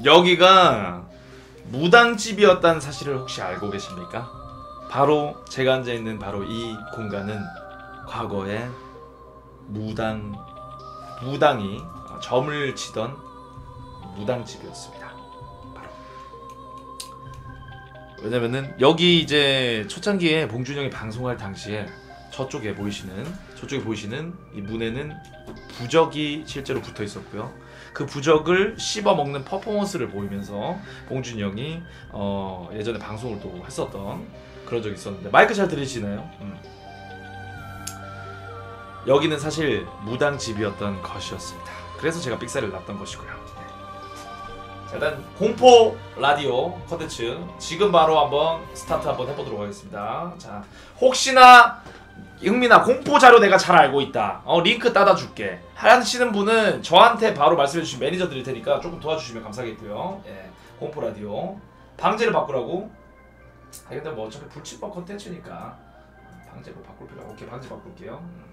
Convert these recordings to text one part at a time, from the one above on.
여기가 무당집이었다는 사실을 혹시 알고 계십니까? 바로 제가 앉아있는 바로 이 공간은 과거에 무당이 점을 치던 무당집이었습니다. 바로. 왜냐면은 여기 이제 초창기에 봉준형이 방송할 당시에 저쪽에 보이시는 이 문에는 부적이 실제로 붙어 있었고요. 그 부적을 씹어 먹는 퍼포먼스를 보이면서 봉준이 형이 예전에 방송을 또 했었던 그런 적이 있었는데, 마이크 잘 들리시나요? 여기는 사실 무당집이었던 것이었습니다. 그래서 제가 삑사리를 났던 것이고요. 자, 일단 공포 라디오 컨텐츠 지금 바로 한번 스타트 한번 해보도록 하겠습니다. 자, 혹시나 흥민아 공포 자료 내가 잘 알고 있다, 링크 따다 줄게 하시는 분은 저한테 바로 말씀해 주시면 매니저 드릴 테니까 조금 도와주시면 감사하겠고요. 예, 공포 라디오 방제를 바꾸라고. 근데 뭐 어차피 불침법 컨텐츠니까 방제로 바꿀 필요. 오케이, 방제 바꿀게요.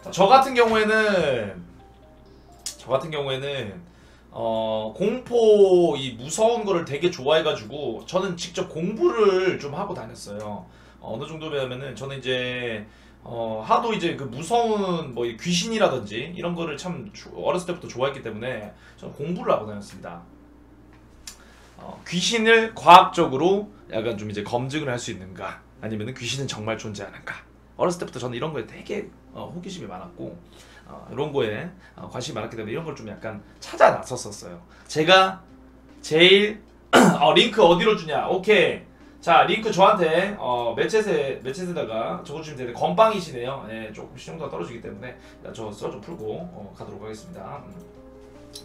자, 저 같은 경우에는 공포 이 무서운 거를 되게 좋아해가지고 저는 직접 공부를 좀 하고 다녔어요. 어느 정도면은 저는 이제 하도 이제 그 무서운 뭐 귀신이라든지 이런 거를 참 어렸을 때부터 좋아했기 때문에 저는 공부를 하고 다녔습니다. 귀신을 과학적으로 약간 좀 이제 검증을 할 수 있는가, 아니면은 귀신은 정말 존재하는가. 어렸을 때부터 저는 이런 거에 되게 호기심이 많았고 이런 거에 관심이 많았기 때문에 이런 걸 좀 약간 찾아 나섰었어요. 제가 제일 링크 어디로 주냐? 오케이. 자, 링크 저한테 매챗에다가 적어주시면 되는데 건빵이시네요. 네, 조금 신용도가 떨어지기 때문에 저 써 좀 풀고 가도록 하겠습니다.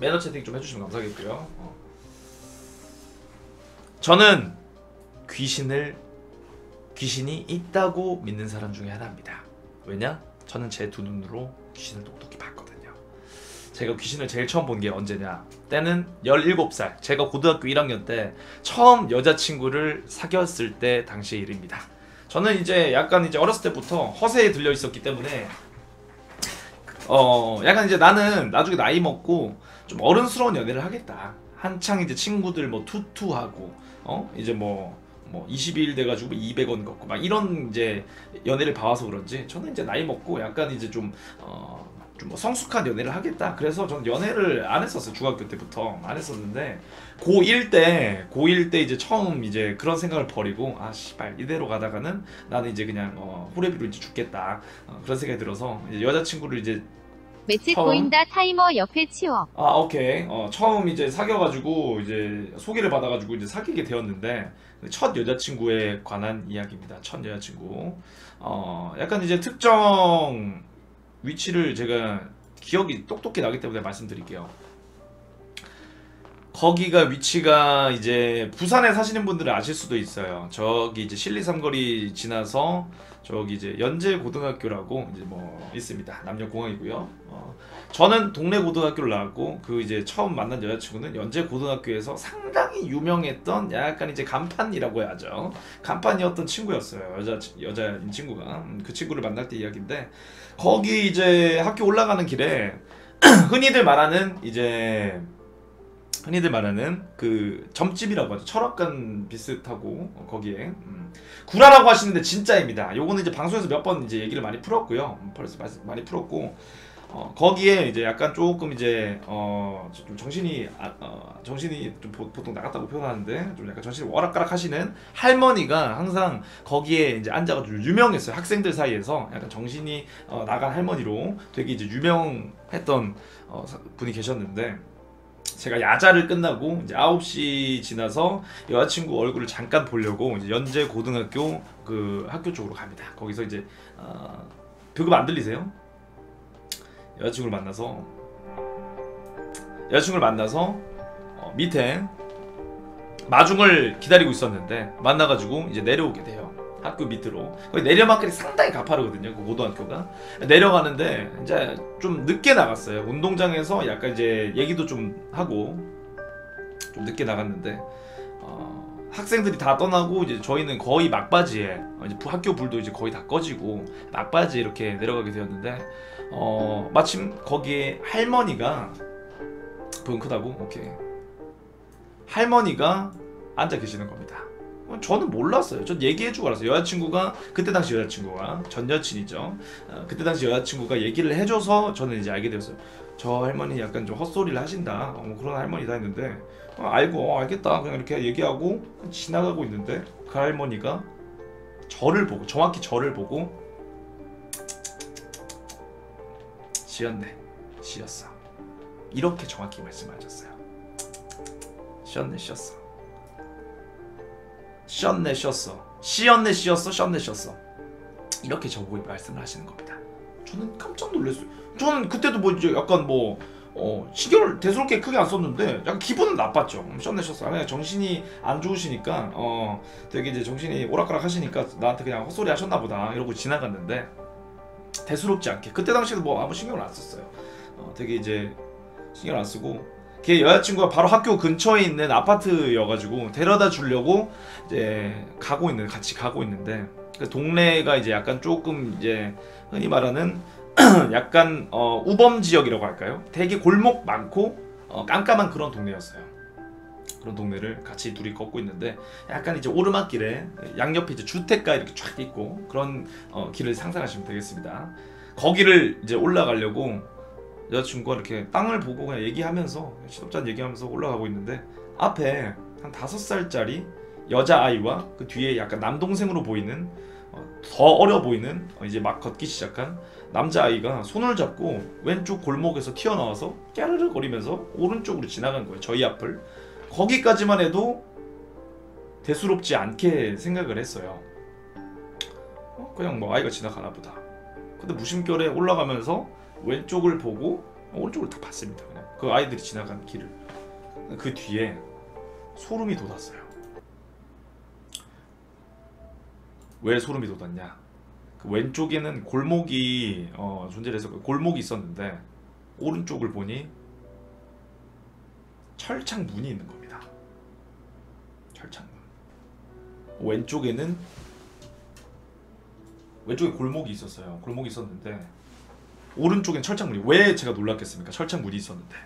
매너 채팅 좀 해주시면 감사하겠고요. 저는 귀신이 있다고 믿는 사람 중에 하나입니다. 왜냐? 저는 제 두 눈으로 귀신을 똑똑히 봤거든요. 제가 귀신을 제일 처음 본 게 언제냐? 때는 17살. 제가 고등학교 1학년 때 처음 여자친구를 사귀었을 때 당시의 일입니다. 저는 이제 약간 이제 어렸을 때부터 허세에 들려 있었기 때문에 약간 이제 나는 나중에 나이 먹고 좀 어른스러운 연애를 하겠다. 한창 이제 친구들 뭐 투투하고 이제 뭐 22일 돼가지고 200원 걷고 막 이런 이제 연애를 봐와서 그런지 저는 이제 나이 먹고 약간 이제 좀 뭐 성숙한 연애를 하겠다. 그래서 저는 연애를 안 했었어요. 중학교 때부터 안 했었는데 고1 때 이제 처음 이제 그런 생각을 버리고 씨발 이대로 가다가는 나는 이제 그냥 호래비로 이제 죽겠다. 그런 생각이 들어서 이제 여자친구를 이제 매치 보인다. 타이머 옆에 치워. 오케이. 처음 이제 사귀어가지고 이제 소개를 받아가지고 이제 사귀게 되었는데 첫 여자친구에 관한 이야기입니다. 첫 여자친구. 약간 이제 특정 위치를 제가 기억이 똑똑히 나기 때문에 말씀드릴게요. 거기가 위치가 이제 부산에 사시는 분들은 아실 수도 있어요. 저기 이제 신리 삼거리 지나서 저기 이제 연제고등학교라고 이제 뭐 있습니다. 남녀공학이고요. 저는 동네 고등학교를 나왔고 그 이제 처음 만난 여자친구는 연제고등학교에서 상당히 유명했던 약간 이제 간판이라고 해야죠. 간판이었던 친구였어요. 여자인 친구가. 그 친구를 만날 때 이야기인데 거기 이제 학교 올라가는 길에 흔히들 말하는 그 점집이라고 하죠. 철학관 비슷하고 거기에 구라라고 하시는데 진짜입니다. 요거는 이제 방송에서 몇 번 이제 얘기를 많이 풀었고요. 벌써 많이 풀었고 거기에 이제 약간 조금 이제 좀 정신이 좀 보통 나갔다고 표현하는데 좀 약간 정신이 오락가락 하시는 할머니가 항상 거기에 이제 앉아가지고 유명했어요. 학생들 사이에서 약간 정신이 나간 할머니로 되게 이제 유명했던 분이 계셨는데 제가 야자를 끝나고 이제 9시 지나서 여자친구 얼굴을 잠깐 보려고 이제 연제 고등학교 그 학교 쪽으로 갑니다. 거기서 이제 교급 안 들리세요? 여자친구를 만나서 밑에 마중을 기다리고 있었는데 만나가지고 이제 내려오게 돼요. 학교 밑으로. 거기 내려막길이 상당히 가파르거든요. 그 고등학교가. 내려가는데 이제 좀 늦게 나갔어요. 운동장에서 약간 이제 얘기도 좀 하고 좀 늦게 나갔는데 학생들이 다 떠나고 이제 저희는 거의 막바지에 이제 학교 불도 이제 거의 다 꺼지고 막바지에 이렇게 내려가게 되었는데 마침 거기에 할머니가 보면 크다고? 오케이. 할머니가 앉아 계시는 겁니다. 저는 몰랐어요. 전 얘기해주고 알았어요. 여자친구가 그때 당시 여자친구가 전 여친이죠. 그때 당시 여자친구가 얘기를 해줘서 저는 이제 알게 되었어요. 저 할머니 약간 좀 헛소리를 하신다. 뭐 그런 할머니다 했는데 알고 알겠다 그냥 이렇게 얘기하고 지나가고 있는데 그 할머니가 저를 보고 정확히 저를 보고 쉬었네 쉬었어 이렇게 정확히 말씀하셨어요. 쉬었네 쉬었어 쉬었네 쉬었어 쉬었네 쉬었어 쉬었네 쉬었어 이렇게 저보고 말씀을 하시는 겁니다. 저는 깜짝 놀랐어요. 저는 그때도 뭐 이제 약간 뭐 신경을 대수롭게 크게 안 썼는데 약간 기분은 나빴죠. 쉬었네 쉬었어 그냥 정신이 안 좋으시니까 되게 이제 정신이 오락가락 하시니까 나한테 그냥 헛소리 하셨나 보다 이러고 지나갔는데 대수롭지 않게 그때 당시에도 뭐 아무 신경을 안 썼어요. 되게 이제 신경 안 쓰고 걔 여자친구가 바로 학교 근처에 있는 아파트여가지고 데려다 주려고 이제 같이 가고 있는데 그 동네가 이제 약간 조금 이제 흔히 말하는 약간 우범 지역이라고 할까요? 되게 골목 많고 깜깜한 그런 동네였어요. 그런 동네를 같이 둘이 걷고 있는데 약간 이제 오르막길에 양옆에 이제 주택가 이렇게 쫙 있고 그런 길을 상상하시면 되겠습니다. 거기를 이제 올라가려고 여자친구가 이렇게 땅을 보고 그냥 얘기하면서 시덥잖은 얘기하면서 올라가고 있는데 앞에 한 5살짜리 여자아이와 그 뒤에 약간 남동생으로 보이는 더 어려 보이는 이제 막 걷기 시작한 남자아이가 손을 잡고 왼쪽 골목에서 튀어나와서 깨르르 거리면서 오른쪽으로 지나간 거예요. 저희 앞을. 거기까지만 해도 대수롭지 않게 생각을 했어요. 그냥 뭐 아이가 지나가나 보다. 근데 무심결에 올라가면서 왼쪽을 보고 오른쪽을 딱 봤습니다. 그냥 그 아이들이 지나간 길을. 그 뒤에 소름이 돋았어요. 왜 소름이 돋았냐? 그 왼쪽에는 골목이 존재를 해서 골목이 있었는데 오른쪽을 보니 철창 문이 있는 겁니다. 철창문. 왼쪽에 골목이 있었어요. 골목이 있었는데 오른쪽엔 철창문이. 왜 제가 놀랐겠습니까? 철창문이 있었는데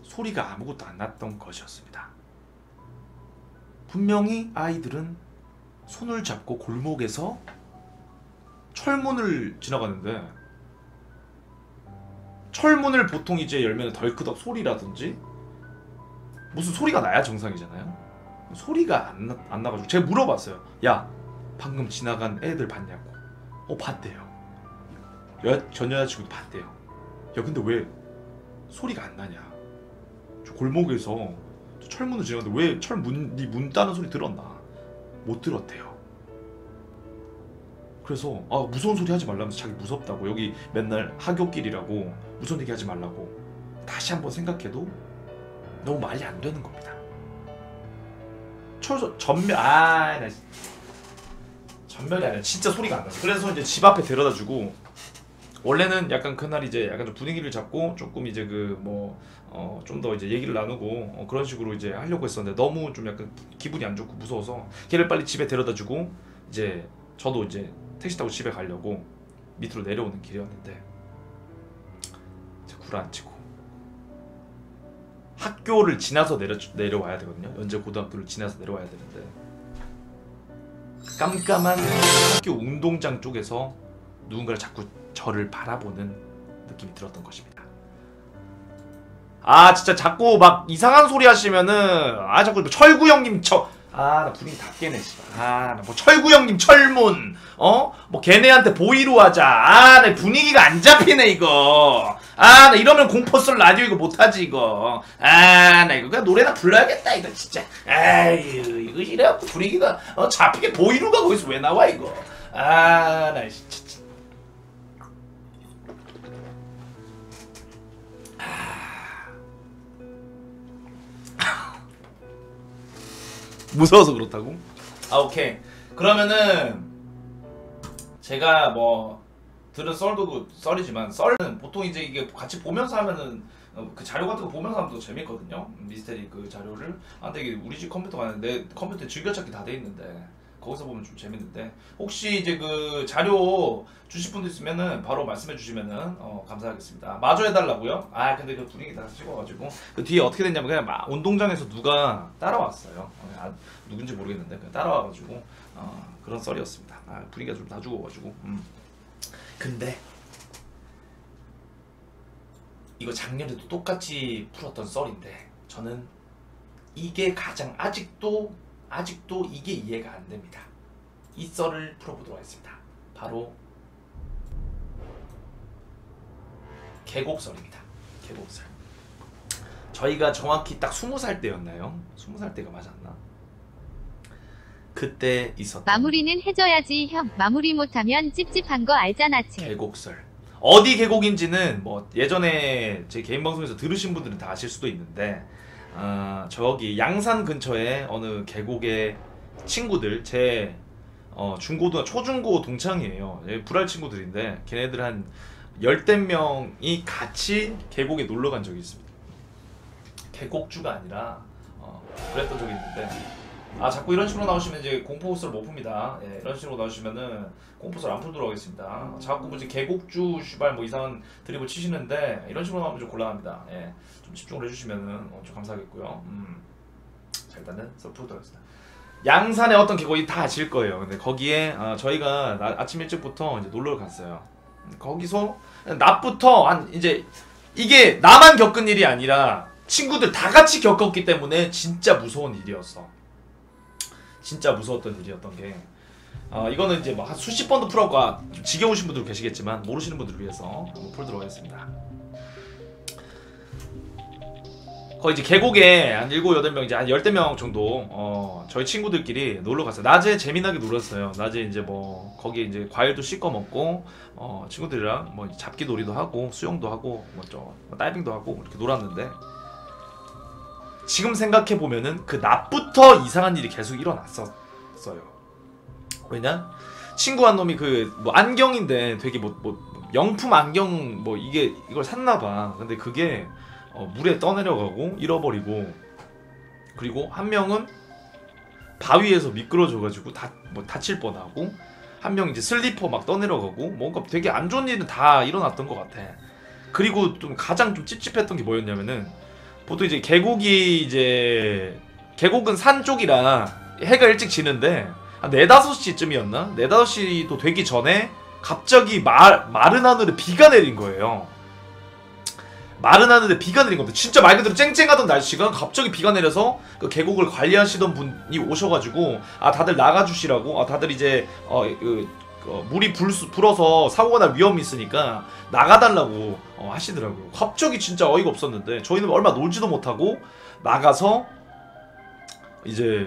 소리가 아무것도 안 났던 것이었습니다. 분명히 아이들은 손을 잡고 골목에서 철문을 지나가는데 철문을 보통 이제 열면 덜크덕 소리라든지 무슨 소리가 나야 정상이잖아요. 소리가 안 나가지고 제가 물어봤어요. 야 방금 지나간 애들 봤냐고. 봤대요. 전 여자친구도 봤대요. 야 근데 왜 소리가 안 나냐. 저 골목에서 저 철문을 지나가는데 왜 철문 네 문 따는 소리 들었나. 못 들었대요. 그래서 무서운 소리 하지 말라면서 자기 무섭다고 여기 맨날 하굣길이라고 무서운 얘기 하지 말라고. 다시 한번 생각해도 너무 말이 안 되는 겁니다. 전멸이 아니라 진짜 소리가 안 나서. 그래서 이제 집 앞에 데려다주고 원래는 약간 그날 이제 약간 좀 분위기를 잡고 조금 이제 좀 더 이제 얘기를 나누고 그런 식으로 이제 하려고 했었는데 너무 좀 약간 기분이 안 좋고 무서워서 걔를 빨리 집에 데려다주고 이제 저도 이제 택시 타고 집에 가려고 밑으로 내려오는 길이었는데 이제 구라앉히고 학교를 지나서 내려와야 되거든요. 연제 고등학교를 지나서 내려와야 되는데 깜깜한 학교 운동장 쪽에서 누군가를 자꾸 저를 바라보는 느낌이 들었던 것입니다. 진짜 자꾸 막 이상한 소리 하시면은 자꾸 철구 형님 나 분위기 다 깨네 씨발. 나 뭐 철구 형님 철문 뭐 걔네한테 보이로 하자. 나 분위기가 안 잡히네 이거. 나 이러면 공포 썰 라디오 이거 못하지 이거. 나 이거 그냥 노래나 불러야겠다 이거 진짜. 이거 이래갖고 분위기가 잡히게 보이로가 거기서 왜 나와 이거. 나 진짜. 무서워서 그렇다고? 오케이. 그러면은 제가 뭐 들은 썰도 썰이지만 썰은 보통 이제 이게 같이 보면서 하면은 그 자료 같은 거 보면서 하면 더 재밌거든요. 미스테리 그 자료를. 아 근데 이게 우리 집 컴퓨터가 내 컴퓨터에 즐겨찾기 다 돼 있는데 거기서 보면 좀 재밌는데 혹시 이제 그 자료 주실 분도 있으면은 바로 말씀해 주시면은 감사하겠습니다. 마저 해달라고요? 아 근데 그 분위기 다 찍어가지고 그 뒤에 어떻게 됐냐면 그냥 막 운동장에서 누가 따라왔어요. 누군지 모르겠는데 그냥 따라와가지고 그런 썰이었습니다. 분위기가 좀 다 죽어가지고. 근데 이거 작년에도 똑같이 풀었던 썰인데 저는 이게 가장 아직도 이게 이해가 안 됩니다. 이 썰을 풀어보도록 하겠습니다. 바로 계곡설입니다. 계곡설. 저희가 정확히 딱 20살 때였나요? 20살 때가 맞았나? 그때 있었던 마무리는 해줘야지 형. 마무리 못하면 찝찝한 거 알잖아 치. 계곡설. 어디 계곡인지는 뭐 예전에 제 개인 방송에서 들으신 분들은 다 아실 수도 있는데 저기 양산 근처에 어느 계곡의 친구들 제 초중고 동창이에요. 불알 친구들인데 걔네들 한 10대 명이 같이 계곡에 놀러 간 적이 있습니다. 계곡주가 아니라 그랬던 적이 있는데 자꾸 이런 식으로 나오시면 이제 공포설 못 풉니다. 예, 이런 식으로 나오시면은 공포설 안 풀도록 하겠습니다. 자꾸 뭐 이제 계곡주 슈발 뭐 이상한 드립을 치시는데 이런 식으로 나오면 좀 곤란합니다. 예, 좀 집중을 해주시면은 좀 감사하겠고요. 자 일단은 썰 풀도록 하겠습니다. 양산에 어떤 계곡이 다 아실 거예요. 근데 거기에 저희가 아침 일찍부터 이제 놀러 갔어요. 거기서 낮부터 한 이제 이게 나만 겪은 일이 아니라 친구들 다 같이 겪었기 때문에 진짜 무서운 일이었어. 진짜 무서웠던 일이었던 게 이거는 이제 뭐 한 수십 번도 풀었고 좀 지겨우신 분들 계시겠지만 모르시는 분들을 위해서 한번 풀도록 하겠습니다. 거의 이제 계곡에 한 7, 8명 이제 한 10대 명 정도 저희 친구들끼리 놀러 갔어요. 낮에 재미나게 놀았어요. 낮에 이제 뭐 거기에 이제 과일도 씻어 먹고 친구들이랑 뭐 잡기 놀이도 하고 수영도 하고 뭐 다이빙도 하고 이렇게 놀았는데 지금 생각해 보면은 그 낮부터 이상한 일이 계속 일어났었어요. 왜냐? 친구 한 놈이 그 뭐 안경인데 되게 뭐 명품 안경 뭐 이걸 샀나봐. 근데 그게 물에 떠내려가고 잃어버리고 그리고 한 명은 바위에서 미끄러져가지고 뭐 다칠 뻔하고 한 명 이제 슬리퍼 막 떠내려가고 뭔가 되게 안 좋은 일은 다 일어났던 것 같아. 그리고 좀 가장 좀 찝찝했던 게 뭐였냐면은 보통 이제 계곡은 산 쪽이라 해가 일찍 지는데 한 4, 5시쯤이었나? 4, 5시도 되기 전에 갑자기 마른 하늘에 비가 내린 거예요. 마른 하늘에 비가 내린 겁니다. 진짜 말 그대로 쨍쨍하던 날씨가 갑자기 비가 내려서 그 계곡을 관리하시던 분이 오셔가지고 다들 나가주시라고 다들 이제 물이 불어서 사고가 날 위험이 있으니까 나가달라고 하시더라고요. 갑자기 진짜 어이가 없었는데 저희는 얼마 놀지도 못하고 나가서 이제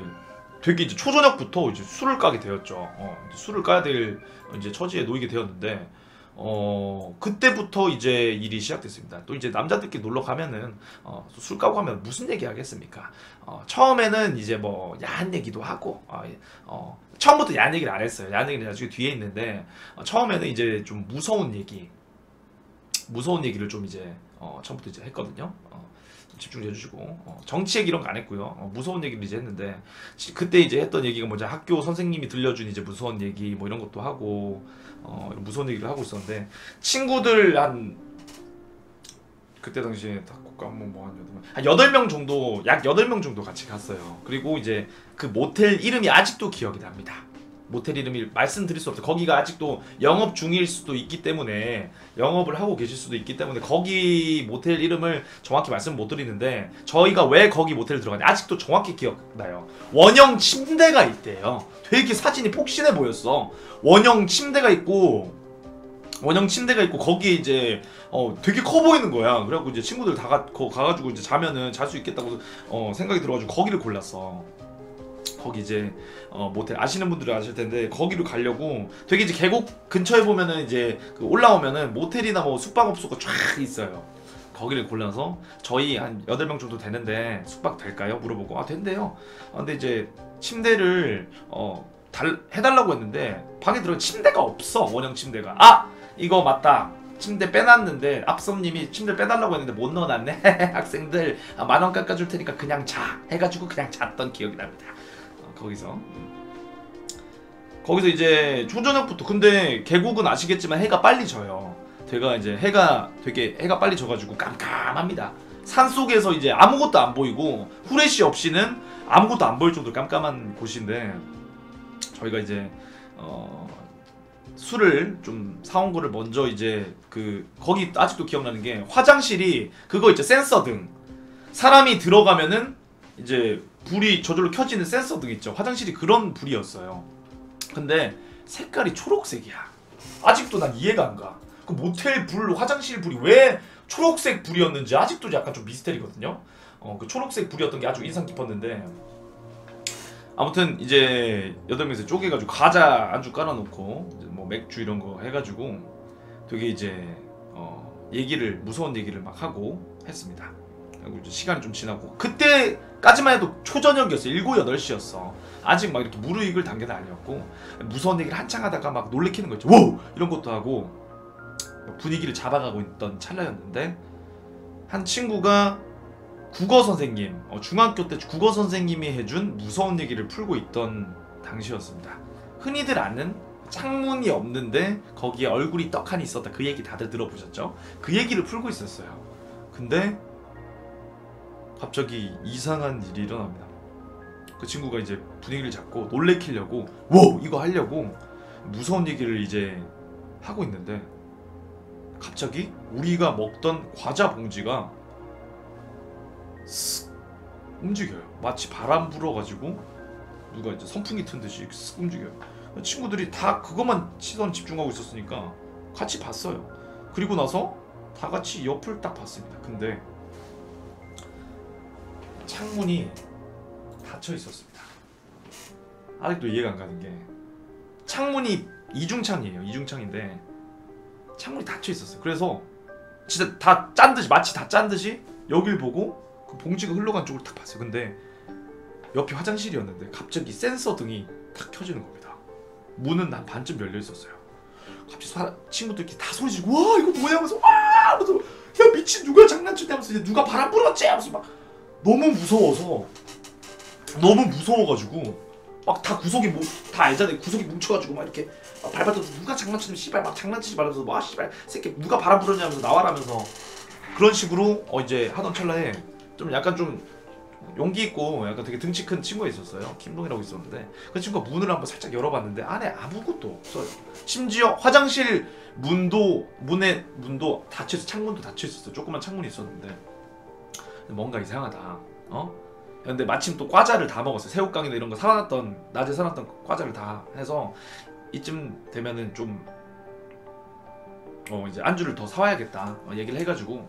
되게 이제 초저녁부터 이제 술을 까게 되었죠. 술을 까야 될 이제 처지에 놓이게 되었는데 그때부터 이제 일이 시작됐습니다. 또 이제 남자들끼리 놀러 가면은 술 까고 가면 무슨 얘기 하겠습니까? 처음에는 이제 뭐 야한 얘기도 하고 처음부터 야한 얘기를 안 했어요. 야한 얘기는 나중에 뒤에 있는데 처음에는 이제 좀 무서운 얘기를 좀 이제 처음부터 이제 했거든요. 좀 집중해 주시고 정치 얘기 이런 거 안 했고요. 무서운 얘기를 이제 했는데 그때 이제 했던 얘기가 뭐냐 학교 선생님이 들려준 이제 무서운 얘기 뭐 이런 것도 하고 무서운 얘기를 하고 있었는데 친구들 한 그때 당시에 한 8명 정도 약 8명 정도 같이 갔어요. 그리고 이제 그 모텔 이름이 아직도 기억이 납니다. 모텔 이름이 말씀드릴 수 없어요. 거기가 아직도 영업 중일 수도 있기 때문에 영업을 하고 계실 수도 있기 때문에 거기 모텔 이름을 정확히 말씀 못 드리는데 저희가 왜 거기 모텔을 들어갔냐 아직도 정확히 기억나요. 원형 침대가 있대요. 되게 사진이 폭신해 보였어. 원형 침대가 있고 거기에 이제 되게 커 보이는 거야. 그래갖고 이제 친구들 다 가가지고 이제 자면은 잘 수 있겠다고 생각이 들어가지고 거기를 골랐어. 거기 이제 모텔 아시는 분들은 아실 텐데 거기로 가려고 되게 이제 계곡 근처에 보면은 이제 그 올라오면은 모텔이나 뭐 숙박업소가 쫙 있어요. 거기를 골라서 저희 한 8명 정도 되는데 숙박 될까요? 물어보고 된대요. 근데 이제 침대를 해달라고 했는데 방에 들어가 침대가 없어. 원형 침대가. 이거 맞다. 침대 빼놨는데 앞섬님이 침대 빼달라고 했는데 못 넣어놨네. 학생들 10,000원 깎아줄 테니까 그냥 자 해가지고 그냥 잤던 기억이 납니다. 거기서 이제 초저녁부터, 근데 계곡은 아시겠지만 해가 빨리 져요. 제가 이제 해가 빨리 져가지고 깜깜합니다. 산 속에서 이제 아무것도 안 보이고 후레쉬 없이는 아무것도 안 보일 정도로 깜깜한 곳인데, 저희가 이제 술을 좀 사온 거를 먼저 이제 거기 아직도 기억나는 게 화장실이 그거 있죠, 센서 등. 사람이 들어가면은 이제 불이 저절로 켜지는 센서 등 있죠. 화장실이 그런 불이었어요. 근데 색깔이 초록색이야. 아직도 난 이해가 안 가. 그 모텔 불, 화장실 불이 왜 초록색 불이었는지 아직도 약간 좀 미스테리거든요. 그 초록색 불이었던 게 아주 인상 깊었는데, 아무튼 이제 8명이서 쪼개가지고 과자 안주 깔아놓고 이제 뭐 맥주 이런 거 해가지고 되게 이제 무서운 얘기를 막 하고 했습니다. 그리고 이제 시간이 좀 지나고, 그때까지만 해도 초저녁이었어. 7, 8시였어. 아직 막 이렇게 무르익을 단계는 아니었고, 무서운 얘기를 한창 하다가 막 놀래키는 거 있죠. 오! 이런 것도 하고 분위기를 잡아가고 있던 찰나였는데, 한 친구가 국어 선생님, 중학교 때 국어 선생님이 해준 무서운 얘기를 풀고 있던 당시였습니다. 흔히들 아는 창문이 없는데 거기에 얼굴이 떡하니 있었다. 그 얘기 다들 들어보셨죠? 그 얘기를 풀고 있었어요. 근데 갑자기 이상한 일이 일어납니다. 그 친구가 이제 분위기를 잡고 놀래키려고 워! 이거 하려고 무서운 얘기를 이제 하고 있는데, 갑자기 우리가 먹던 과자 봉지가 쓱 움직여요. 마치 바람 불어가지고 누가 이제 선풍기 튼 듯이 쓱 움직여요. 친구들이 다 그것만 시선 집중하고 있었으니까 같이 봤어요. 그리고 나서 다 같이 옆을 딱 봤습니다. 근데 창문이 닫혀 있었습니다. 아직도 이해가 안 가는 게, 창문이 이중창이에요. 이중창인데 창문이 닫혀 있었어요. 그래서 진짜 다 짠 듯이, 마치 다 짠 듯이 여길 보고 그 봉지가 흘러간 쪽을 딱 봤어요. 근데 옆이 화장실이었는데 갑자기 센서 등이 탁 켜지는 겁니다. 문은 한 반쯤 열려 있었어요. 갑자기 친구들끼리 다 소리 지르고 와 이거 뭐야 하면서 와 하면서 야 미친 누가 장난치냐 하면서 이제 누가 바람 불었지 하면서 막 너무 무서워가지고 막 다 구석이 다 알잖아요. 구석이 뭉쳐가지고 막 이렇게 막 밟아서 누가 장난치면 씨발 막 장난치지 말면서 와 씨발 새끼 누가 바람 불었냐면서 나와라면서 그런 식으로 이제 하던 찰나에 좀 약간 좀 용기 있고 약간 되게 등치 큰 친구가 있었어요. 김동이라고 있었는데, 그 친구가 문을 한번 살짝 열어봤는데 안에 아무것도 없어요. 심지어 화장실 문도 닫혀있어. 창문도 닫혀있었어요. 조그만 창문이 있었는데 뭔가 이상하다. 근데 마침 또 과자를 다 먹었어요. 새우깡이나 이런 거 낮에 사놨던 과자를 다 해서 이쯤 되면은 좀 이제 안주를 더 사와야겠다 얘기를 해가지고,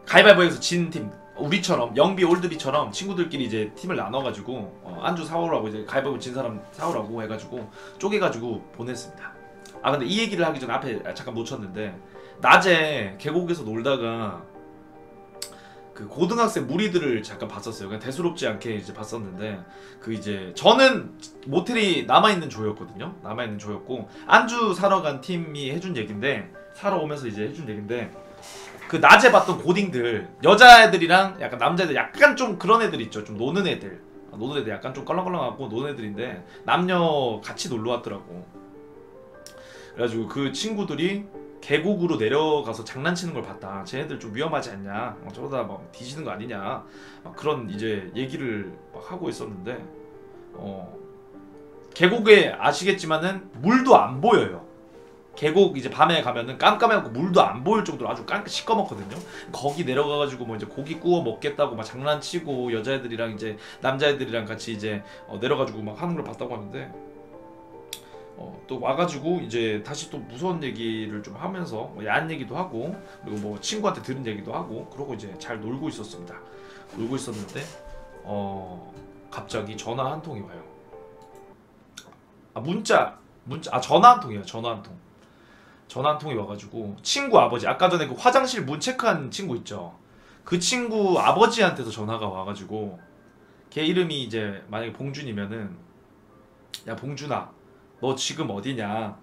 가위바위보에서 진 팀, 우리처럼 영비 올드비처럼 친구들끼리 이제 팀을 나눠가지고 안주 사오라고, 이제 가위바위보 진 사람 사오라고 해가지고 쪼개가지고 보냈습니다. 근데 이 얘기를 하기 전에 앞에 잠깐 놓쳤는데, 낮에 계곡에서 놀다가 그 고등학생 무리들을 잠깐 봤었어요. 그냥 대수롭지 않게 이제 봤었는데, 이제 저는 모텔이 남아있는 조였거든요. 남아있는 조였고 안주 사러 간 팀이 해준 얘긴데, 사러 오면서 이제 해준 얘긴데, 그 낮에 봤던 고딩들, 여자애들이랑 약간 남자애들, 약간 좀 그런 애들 있죠. 좀 노는 애들 약간 좀 껄렁껄렁하고 노는 애들인데 남녀 같이 놀러 왔더라고. 그래가지고 그 친구들이 계곡으로 내려가서 장난치는 걸 봤다. 쟤네들 좀 위험하지 않냐, 저러다 막 뒤지는 거 아니냐, 막 그런 이제 얘기를 막 하고 있었는데, 계곡에 아시겠지만은 물도 안 보여요. 계곡 이제 밤에 가면은 깜깜해갖고 물도 안 보일 정도로 아주 시꺼멓거든요. 거기 내려가가지고 뭐 이제 고기 구워 먹겠다고 막 장난치고 여자애들이랑 이제 남자애들이랑 같이 이제 내려가지고 막 하는 걸 봤다고 하는데, 또 와가지고 이제 다시 또 무서운 얘기를 좀 하면서 뭐 야한 얘기도 하고, 그리고 뭐 친구한테 들은 얘기도 하고, 그러고 이제 잘 놀고 있었습니다. 놀고 있었는데 갑자기 전화 한 통이 와요. 문자 전화 한 통이에요. 전화 한 통이 와가지고 친구 아버지, 아까 전에 그 화장실 문 체크한 친구 있죠. 그 친구 아버지한테서 전화가 와가지고, 걔 이름이 이제 만약에 봉준이면은, 야 봉준아 너 지금 어디냐?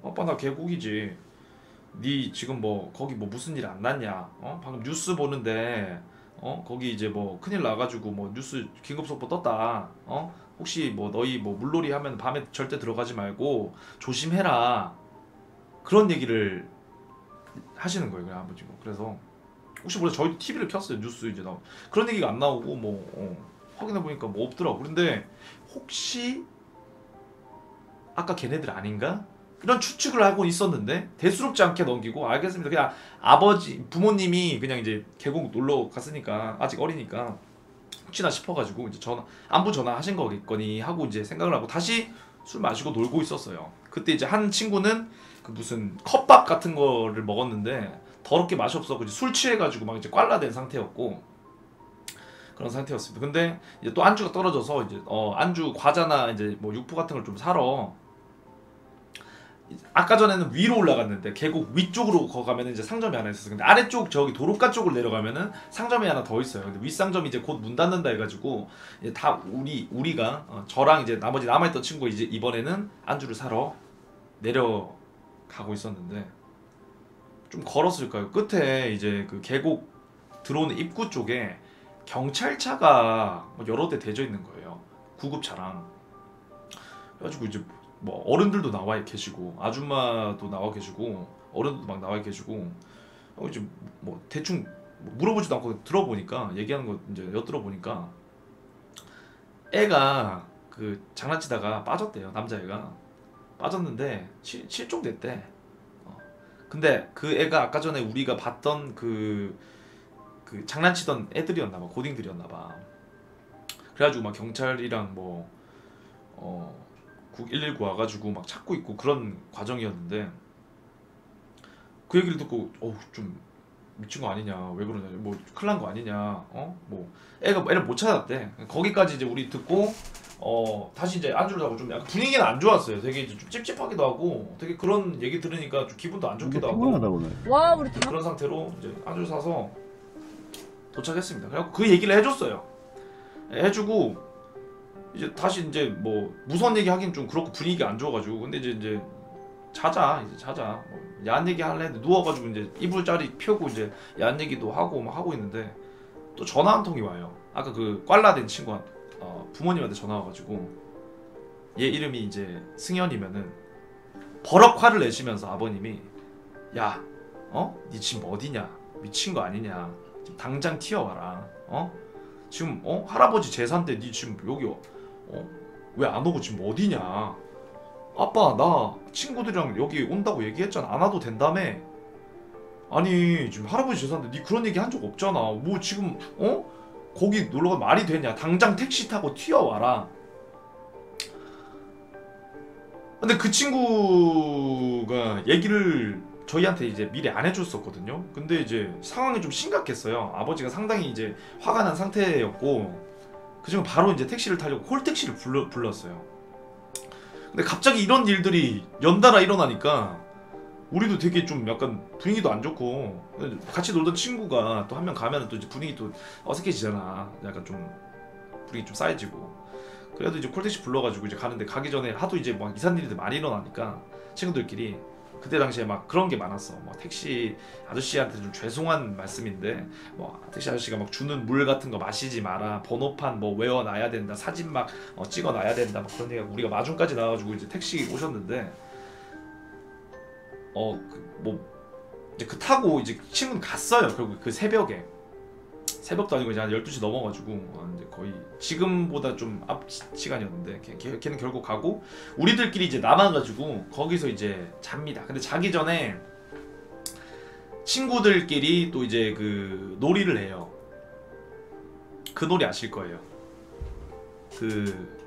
아빠 나 계곡이지. 니 지금 뭐 거기 뭐 무슨 일 안 났냐? 방금 뉴스 보는데 거기 이제 뭐 큰일 나가지고 뭐 뉴스 긴급 속보 떴다. 혹시 뭐 너희 뭐 물놀이 하면 밤에 절대 들어가지 말고 조심해라. 그런 얘기를 하시는 거예요, 그냥 아버지가. 그래서 혹시 몰라 저희 TV를 켰어요. 뉴스 이제 나 그런 얘기가 안 나오고 뭐 확인해 보니까 뭐 없더라고. 근데 혹시 아까 걔네들 아닌가? 이런 추측을 하고 있었는데 대수롭지 않게 넘기고 알겠습니다. 그냥 아버지 부모님이 그냥 이제 계곡 놀러 갔으니까 아직 어리니까 혹시나 싶어가지고 이제 전화 안부 전화 하신 거겠거니 하고 이제 생각을 하고 다시 술 마시고 놀고 있었어요. 그때 이제 한 친구는 그 무슨 컵밥 같은 거를 먹었는데 더럽게 맛이 없어서 술 취해가지고 막 이제 꽐라된 상태였고 그런 상태였습니다. 근데 이제 또 안주가 떨어져서 이제 안주 과자나 이제 뭐 육포 같은 걸 좀 사러 아까 전에는 위로 올라갔는데 계곡 위쪽으로 가면은 이제 상점이 하나 있었어. 근데 아래쪽 저기 도로가 쪽을 내려가면은 상점이 하나 더 있어요. 근데 윗상점이 이제 곧 문 닫는다 해가지고 이제 다 우리가 저랑 이제 나머지 남아있던 친구 이제 이번에는 안주를 사러 내려가고 있었는데 좀 걸었을까요? 끝에 이제 그 계곡 들어오는 입구 쪽에 경찰차가 여러 대 대져 있는 거예요. 구급차랑. 그래가지고 이제 뭐 어른들도 나와 계시고 아줌마도 나와 계시고 어른들도 막 나와 계시고 이제 뭐 대충 물어보지도 않고 들어보니까 얘기하는 거 이제 엿들어보니까 애가 그 장난치다가 빠졌대요. 남자애가 빠졌는데 실종됐대. 근데 그 애가 아까 전에 우리가 봤던 그 장난치던 애들이었나봐. 고딩들이었나봐. 그래가지고 막 경찰이랑 뭐 119 와가지고 막 찾고 있고 그런 과정이었는데 그 얘기를 듣고 좀 미친 거 아니냐, 왜 그러냐, 뭐 큰일 난 거 아니냐, 뭐 애를 못 찾았대. 거기까지 이제 우리 듣고 다시 이제 안주를 하고 좀 약간 분위기는 안 좋았어요. 되게 이제 좀 찝찝하기도 하고 되게 그런 얘기 들으니까 좀 기분도 안 좋기도 하고 피곤하다 오늘. 와 우리 다 그런 상태로 이제 안주를 사서 도착했습니다. 그래갖고 그 얘기를 해줬어요. 해주고 이제 다시 이제 뭐 무서운 얘기 하긴 좀 그렇고 분위기가 안 좋아가지고 근데 이제 자자 뭐 야한 얘기 할래 했는데 누워가지고 이제 이불자리 펴고 이제 야한 얘기도 하고 막 하고 있는데 또 전화 한 통이 와요. 아까 그 꽐라된 친구한테 부모님한테 전화 와가지고 얘 이름이 이제 승현이면은 버럭 화를 내시면서 아버님이 야 니 지금 어디냐, 미친 거 아니냐, 지금 당장 튀어와라. 지금 할아버지 제사 때 니 지금 여기 왜 안 오고 지금 어디냐? 아빠 나 친구들이랑 여기 온다고 얘기했잖아. 안 와도 된다며. 아니 지금 할아버지 제사인데 니 그런 얘기 한 적 없잖아. 뭐 지금 거기 놀러가 말이 되냐? 당장 택시 타고 튀어와라. 근데 그 친구가 얘기를 저희한테 이제 미리 안 해줬었거든요. 근데 이제 상황이 좀 심각했어요. 아버지가 상당히 이제 화가 난 상태였고 그 친구 바로 이제 택시를 타려고 콜택시를 불렀어요. 근데 갑자기 이런 일들이 연달아 일어나니까 우리도 되게 좀 약간 분위기도 안 좋고 같이 놀던 친구가 또 한 명 가면 또 이제 분위기 또 어색해지잖아. 약간 좀 분위기 좀 쌓여지고 그래도 이제 콜택시 불러가지고 이제 가는데 가기 전에 하도 이제 막 이상 일이 많이 일어나니까 친구들끼리 그때 당시에 막 그런 게 많았어. 뭐 택시 아저씨한테 좀 죄송한 말씀인데 뭐 택시 아저씨가 막 주는 물 같은 거 마시지 마라, 번호판 뭐 외워놔야 된다, 사진 막 찍어놔야 된다, 막 그런 얘기가 우리가 마중까지 나와가지고 이제 택시 오셨는데 뭐 이제 그 타고 이제 친구는 갔어요. 결국 그 새벽도 아니고 이제 한 12시 넘어가지고 이제 거의 지금보다 좀 앞 시간이었는데 걔는 결국 가고 우리들끼리 이제 남아가지고 거기서 이제 잡니다. 근데 자기 전에 친구들끼리 또 이제 그 놀이를 해요. 그 놀이 아실 거예요. 그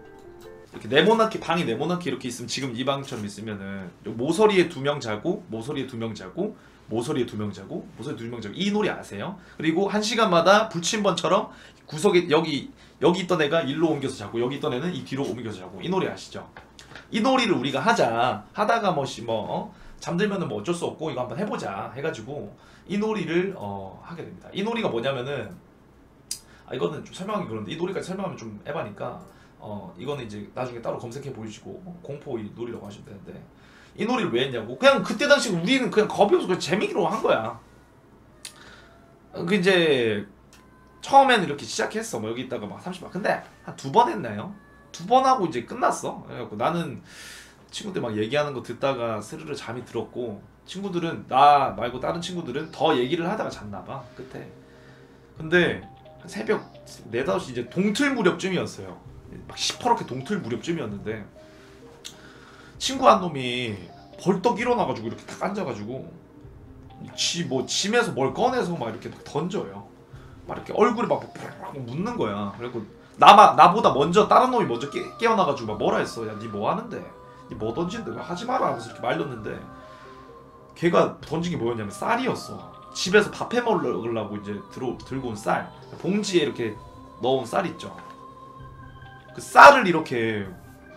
이렇게 네모나게 방이 네모나게 이렇게 있으면 지금 이 방처럼 있으면은 모서리에 2명 자고 모서리에 2명 자고 모서리에 2명 자고 모서리에 2명 자고 이 놀이 아세요? 그리고 1시간마다 불침번처럼 구석에 여기 있던 애가 일로 옮겨서 자고 여기 있던 애는 이 뒤로 옮겨서 자고 이 놀이 아시죠? 이 놀이를 우리가 하다가 잠들면은 뭐 어쩔 수 없고 이거 한번 해보자 해가지고 이 놀이를 하게 됩니다. 이 놀이가 뭐냐면은 이거는 좀 설명하기 그런데 이 놀이까지 설명하면 좀 에바니까 이거는 이제 나중에 따로 검색해 보시고 공포 이 놀이라고 하시면 되는데 이 놀이를 왜 했냐고. 그냥 그때 당시 우리는 그냥 겁이 없어 그냥 재미로 한 거야. 그 이제 처음에는 이렇게 시작했어. 뭐 여기 있다가 막 30만. 근데 한 2번 했나요? 2번 하고 이제 끝났어. 그래갖고 나는 친구들 막 얘기하는 거 듣다가 스르르 잠이 들었고, 친구들은 나 말고 다른 친구들은 더 얘기를 하다가 잤나봐 끝에. 근데 한 새벽 4, 5시 이제 동틀 무렵쯤이었어요. 막 시퍼렇게 동틀 무렵쯤이었는데 친구 한 놈이 벌떡 일어나가지고 이렇게 딱 앉아가지고 뭐 짐에서 뭘 꺼내서 막 이렇게 막 던져요. 막 이렇게 얼굴에 막 묻는 거야. 그리고 나보다 먼저 다른 놈이 먼저 깨어나가지고 막 뭐라 했어. 야 니 뭐 하는데? 니 뭐 던지는데? 하지 마라 하면서 이렇게 말렸는데, 걔가 던진 게 뭐였냐면 쌀이었어. 집에서 밥 해 먹으려고 이제 들고 온 쌀, 봉지에 이렇게 넣은 쌀 있죠. 그 쌀을 이렇게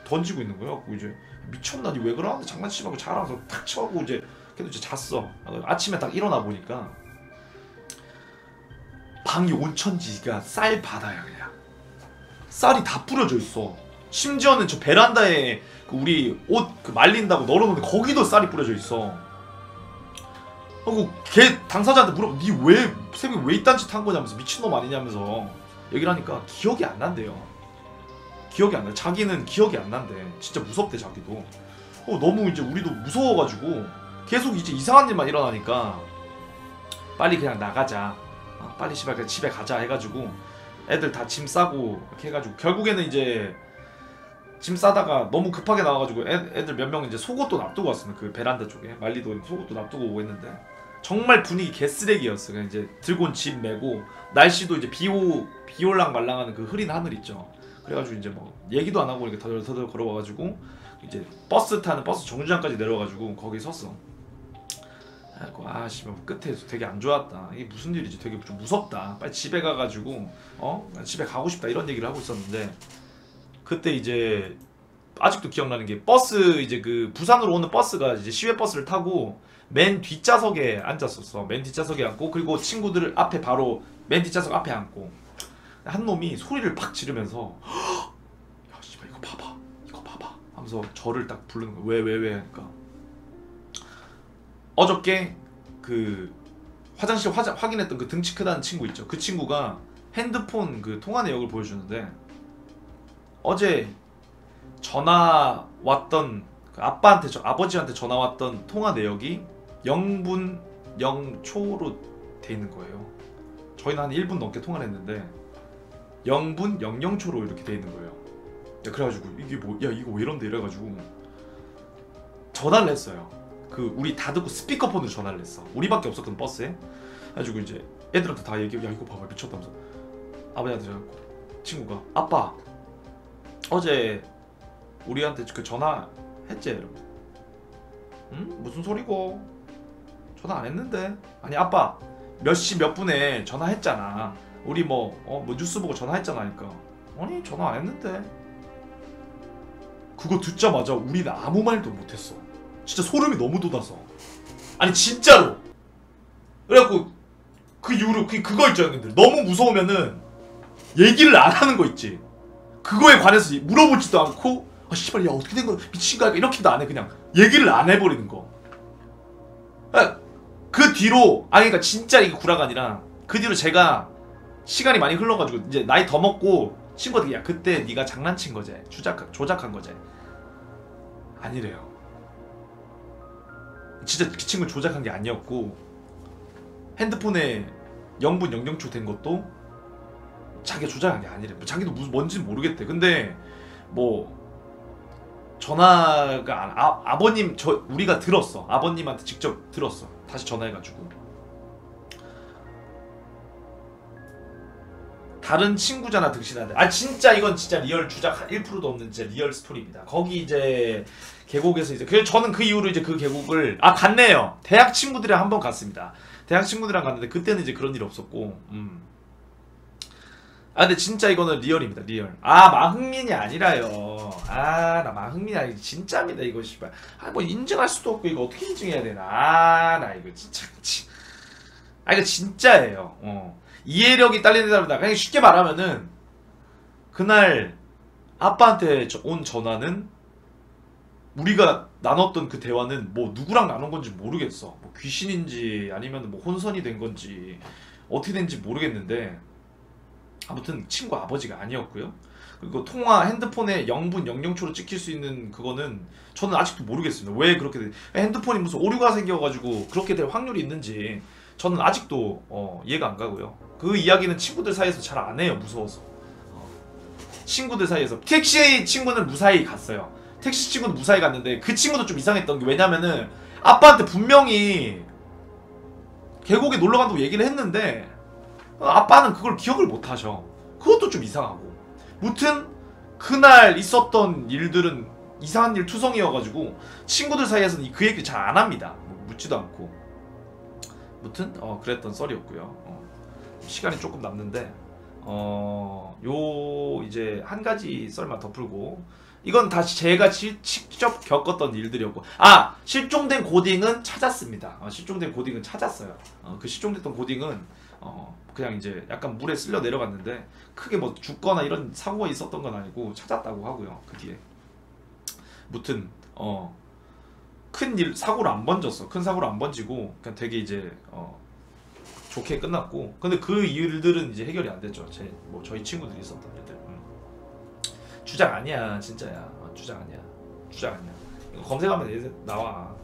던지고 있는 거야. 그리고 이제 미쳤나 니 왜 그러는데 장난치지 말고 자라 하면서 탁 쳐고 이제 걔도 이제 잤어. 아침에 딱 일어나 보니까 방이 온천지가 쌀 바다야. 그냥 쌀이 다 뿌려져 있어. 심지어는 저 베란다에 그 우리 옷 그 말린다고 널어놓는데 거기도 쌀이 뿌려져 있어. 하고 걔 당사자한테 물어봐. 니 왜 새벽에 왜 이딴 짓 한 거냐면서, 미친놈 아니냐면서 얘기를 하니까 기억이 안 난대요. 기억이 안 나. 자기는 기억이 안 난대. 진짜 무섭대 자기도. 너무 이제 우리도 무서워가지고 계속 이제 이상한 일만 일어나니까 빨리 그냥 나가자. 빨리 씨발 그냥 집에 가자 해가지고 애들 다 짐 싸고 이렇게 해가지고 결국에는 이제 짐 싸다가 너무 급하게 나와가지고 애들 몇 명 이제 속옷도 놔두고 왔습니다. 그 베란다 쪽에 말리도 속옷도 놔두고 오고 했는데 정말 분위기 개쓰레기였어. 그냥 이제 들고 온 짐 메고, 날씨도 이제 비올랑 말랑하는 그 흐린 하늘 있죠. 그래가지고 이제 뭐 얘기도 안 하고 이렇게 더덜 걸어와가지고 이제 버스 타는 버스 정류장까지 내려가지고 거기 섰어. 그래갖고 아씨 뭐 끝에 되게 안 좋았다. 이게 무슨 일이지? 되게 좀 무섭다. 빨리 집에 가가지고 집에 가고 싶다 이런 얘기를 하고 있었는데, 그때 이제 아직도 기억나는 게 버스 이제 그 부산으로 오는 버스가 이제 시외 버스를 타고 맨 뒷좌석에 앉았었어. 맨 뒷좌석에 앉고, 그리고 친구들을 앞에 바로 맨 뒷좌석 앞에 앉고, 한 놈이 소리를 팍 지르면서 야 씨발 이거 봐봐 하면서 저를 딱 부르는 거야. 왜 하니까 어저께 그 화장실 확인했던 그 등치 크다는 친구 있죠. 그 친구가 핸드폰 그 통화 내역을 보여주는데, 어제 전화 왔던 그 아버지한테 전화 왔던 통화 내역이 0분 0초로 돼 있는 거예요. 저희는 한 1분 넘게 통화를 했는데 0분 00초로 이렇게 돼 있는 거예요. 야, 그래가지고 이게 뭐, 야 이거 왜 이런데 이래가지고 전화를 했어요. 그 우리 다 듣고 스피커폰으로 전화를 했어. 우리밖에 없었거든 버스에. 그래가지고 이제 애들한테 다 얘기해. 야 이거 봐봐 미쳤다면서. 아버지한테 전화했고, 친구가 아빠 어제 우리한테 그 전화 했지? 이러면서 응? 무슨 소리고? 전화 안 했는데. 아니 아빠 몇 시 몇 분에 전화했잖아. 우리 뭐 뉴스 보고 전화했잖아 하니까, 아니 전화 안 했는데. 그거 듣자마자 우리는 아무 말도 못했어. 진짜 소름이 너무 돋아서. 아니 진짜로. 그래갖고 그 이후로 그거 있죠 형님들. 너무 무서우면은 얘기를 안 하는 거 있지. 그거에 관해서 물어보지도 않고 아 씨발 야 어떻게 된 거야 미친 거야 이렇게도 안 해. 그냥 얘기를 안 해버리는 거. 그 뒤로 그러니까 진짜 이게 구라가 아니라 그 뒤로 제가 시간이 많이 흘러가지고 이제 나이 더 먹고 친구들이 야 그때 네가 장난친 거지 조작한 거지. 아니래요. 진짜 그 친구 조작한 게 아니었고, 핸드폰에 0분 00초 된 것도 자기가 조작한 게 아니래. 자기도 뭔지는 모르겠대. 근데 뭐 전화가 아버님 우리가 들었어. 아버님한테 직접 들었어. 다시 전화해가지고 다른 친구잖아 등신한테. 진짜 이건 진짜 리얼 주작 1%도 없는 진짜 리얼 스토리입니다. 거기 이제 계곡에서 이제 저는 그 이후로 이제 그 계곡을 갔네요. 대학 친구들이랑 한번 갔습니다. 대학 친구들이랑 갔는데 그때는 이제 그런 일 없었고. 근데 진짜 이거는 리얼입니다. 리얼. 마흥민이 아니라요. 나 마흥민이 아니 진짜입니다. 이거 씨발. 뭐 인증할 수도 없고 이거 어떻게 인증해야 되나. 나 이거 진짜. 이거 진짜예요. 이해력이 딸리는 사람이다. 그냥 쉽게 말하면은 그날 아빠한테 온 전화는 나눴던 그 대화는 뭐 누구랑 나눈 건지 모르겠어. 뭐 귀신인지 아니면 뭐 혼선이 된 건지 어떻게 된지 모르겠는데 아무튼 친구 아버지가 아니었고요. 그리고 통화 핸드폰에 0분 00초로 찍힐 수 있는 그거는 저는 아직도 모르겠습니다. 왜 그렇게 핸드폰이 무슨 오류가 생겨가지고 그렇게 될 확률이 있는지 저는 아직도 이해가 안 가고요. 그 이야기는 친구들 사이에서 잘 안 해요. 무서워서. 친구들 사이에서 택시 친구는 무사히 갔어요. 택시 친구는 무사히 갔는데 그 친구도 좀 이상했던 게 왜냐면은 아빠한테 분명히 계곡에 놀러 간다고 얘기를 했는데 아빠는 그걸 기억을 못 하셔. 그것도 좀 이상하고. 무튼 그날 있었던 일들은 이상한 일 투성이어가지고 친구들 사이에서는 그 얘기 잘 안 합니다. 뭐 묻지도 않고. 무튼 그랬던 썰이었고요. 시간이 조금 남는데 요 이제 한 가지 썰만 더 풀고 이건 다시 제가 직접 겪었던 일들이었고 실종된 고딩은 찾았습니다. 실종된 고딩은 찾았어요. 그 실종됐던 고딩은 그냥 이제 약간 물에 쓸려 내려갔는데 크게 뭐 죽거나 이런 사고가 있었던 건 아니고 찾았다고 하고요. 그 뒤에 무튼 큰 일 사고를 안 번졌어. 큰 사고를 안 번지고 그냥 되게 이제 좋게 끝났고 근데 그 일들은 이제 해결이 안 됐죠. 뭐 저희 친구들이 있었던 일들. 주작 아니야 진짜야. 주작 아니야. 주작 아니야. 이거 검색하면 나와.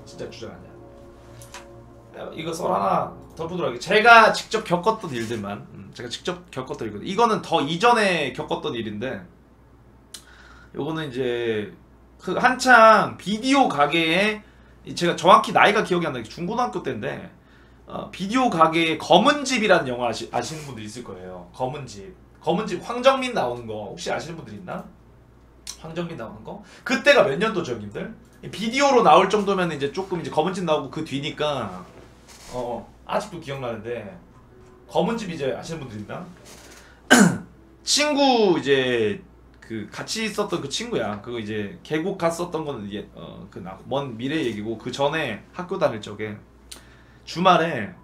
진짜 주작 아니야. 이거 썰 하나 더 보도록 할게요. 제가 직접 겪었던 일들만 제가 직접 겪었던 일거든. 이거는 더 이전에 겪었던 일인데 요거는 이제 그 한창 비디오 가게에 제가 정확히 나이가 기억이 안 나요. 중고등학교 때인데 비디오 가게에 검은집이라는 영화 아시는 분들 있을 거예요. 검은집 황정민 나오는 거 혹시 아시는 분들 있나? 황정민 나오는 거? 그때가 몇 년도죠, 형님들? 비디오로 나올 정도면 이제 조금 이제 검은집 나오고 그 뒤니까 아직도 기억나는데 검은집 이제 아시는 분들 있나? 친구 이제 그 같이 있었던 그 친구야. 그거 이제 계곡 갔었던 거는 이게 그 먼 미래 얘기고 그 전에 학교 다닐 적에 주말에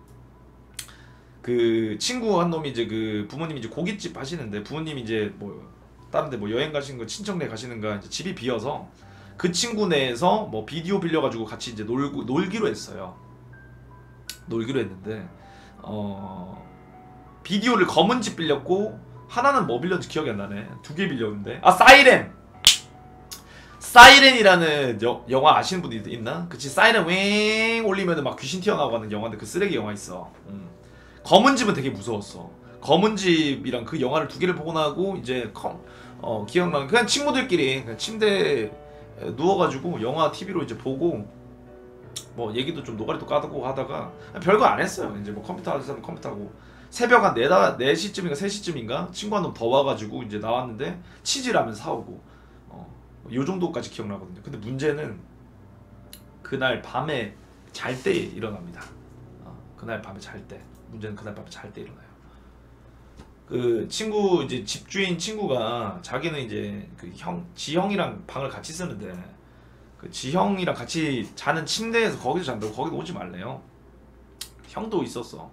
그 친구 한 놈이 이제 그 부모님이 이제 고깃집 하시는데 부모님이 이제 뭐 다른데 뭐 여행 가시는 거 친척네 가시는가 이제 집이 비어서 그 친구 내에서 뭐 비디오 빌려가지고 같이 이제 놀기로 했어요. 놀기로 했는데 비디오를 검은집 빌렸고 하나는 뭐 빌렸는지 기억이 안 나네. 2개 빌렸는데 사이렌이라는 영화 아시는 분이 있나? 그치 사이렌 웽 올리면은 막 귀신 튀어나오고 하는 영화인데 그 쓰레기 영화 있어. 검은집은 되게 무서웠어. 검은집이랑 그 영화를 2개를 보고 나고 이제 기억나는 그냥 친구들끼리 그냥 침대에 누워가지고 영화 TV로 이제 보고 뭐 얘기도 좀 노가리도 까고 하다가 별거 안 했어요. 이제 뭐 컴퓨터 하는 사람 컴퓨터 하고 새벽 한 4시쯤인가 3시쯤인가 친구 한 놈 더 와가지고 이제 나왔는데 치즈라면 사오고 요 정도까지 기억나거든요. 근데 문제는 그날 밤에 잘 때 일어납니다. 그날 밤에 잘 때. 문제는 그날 밤에 잘 때 일어나요. 그 친구 이제 집주인 친구가 자기는 이제 그 지형이랑 방을 같이 쓰는데 그 지형이랑 같이 자는 침대에서 거기서 잔다고 거기도 오지 말래요. 형도 있었어.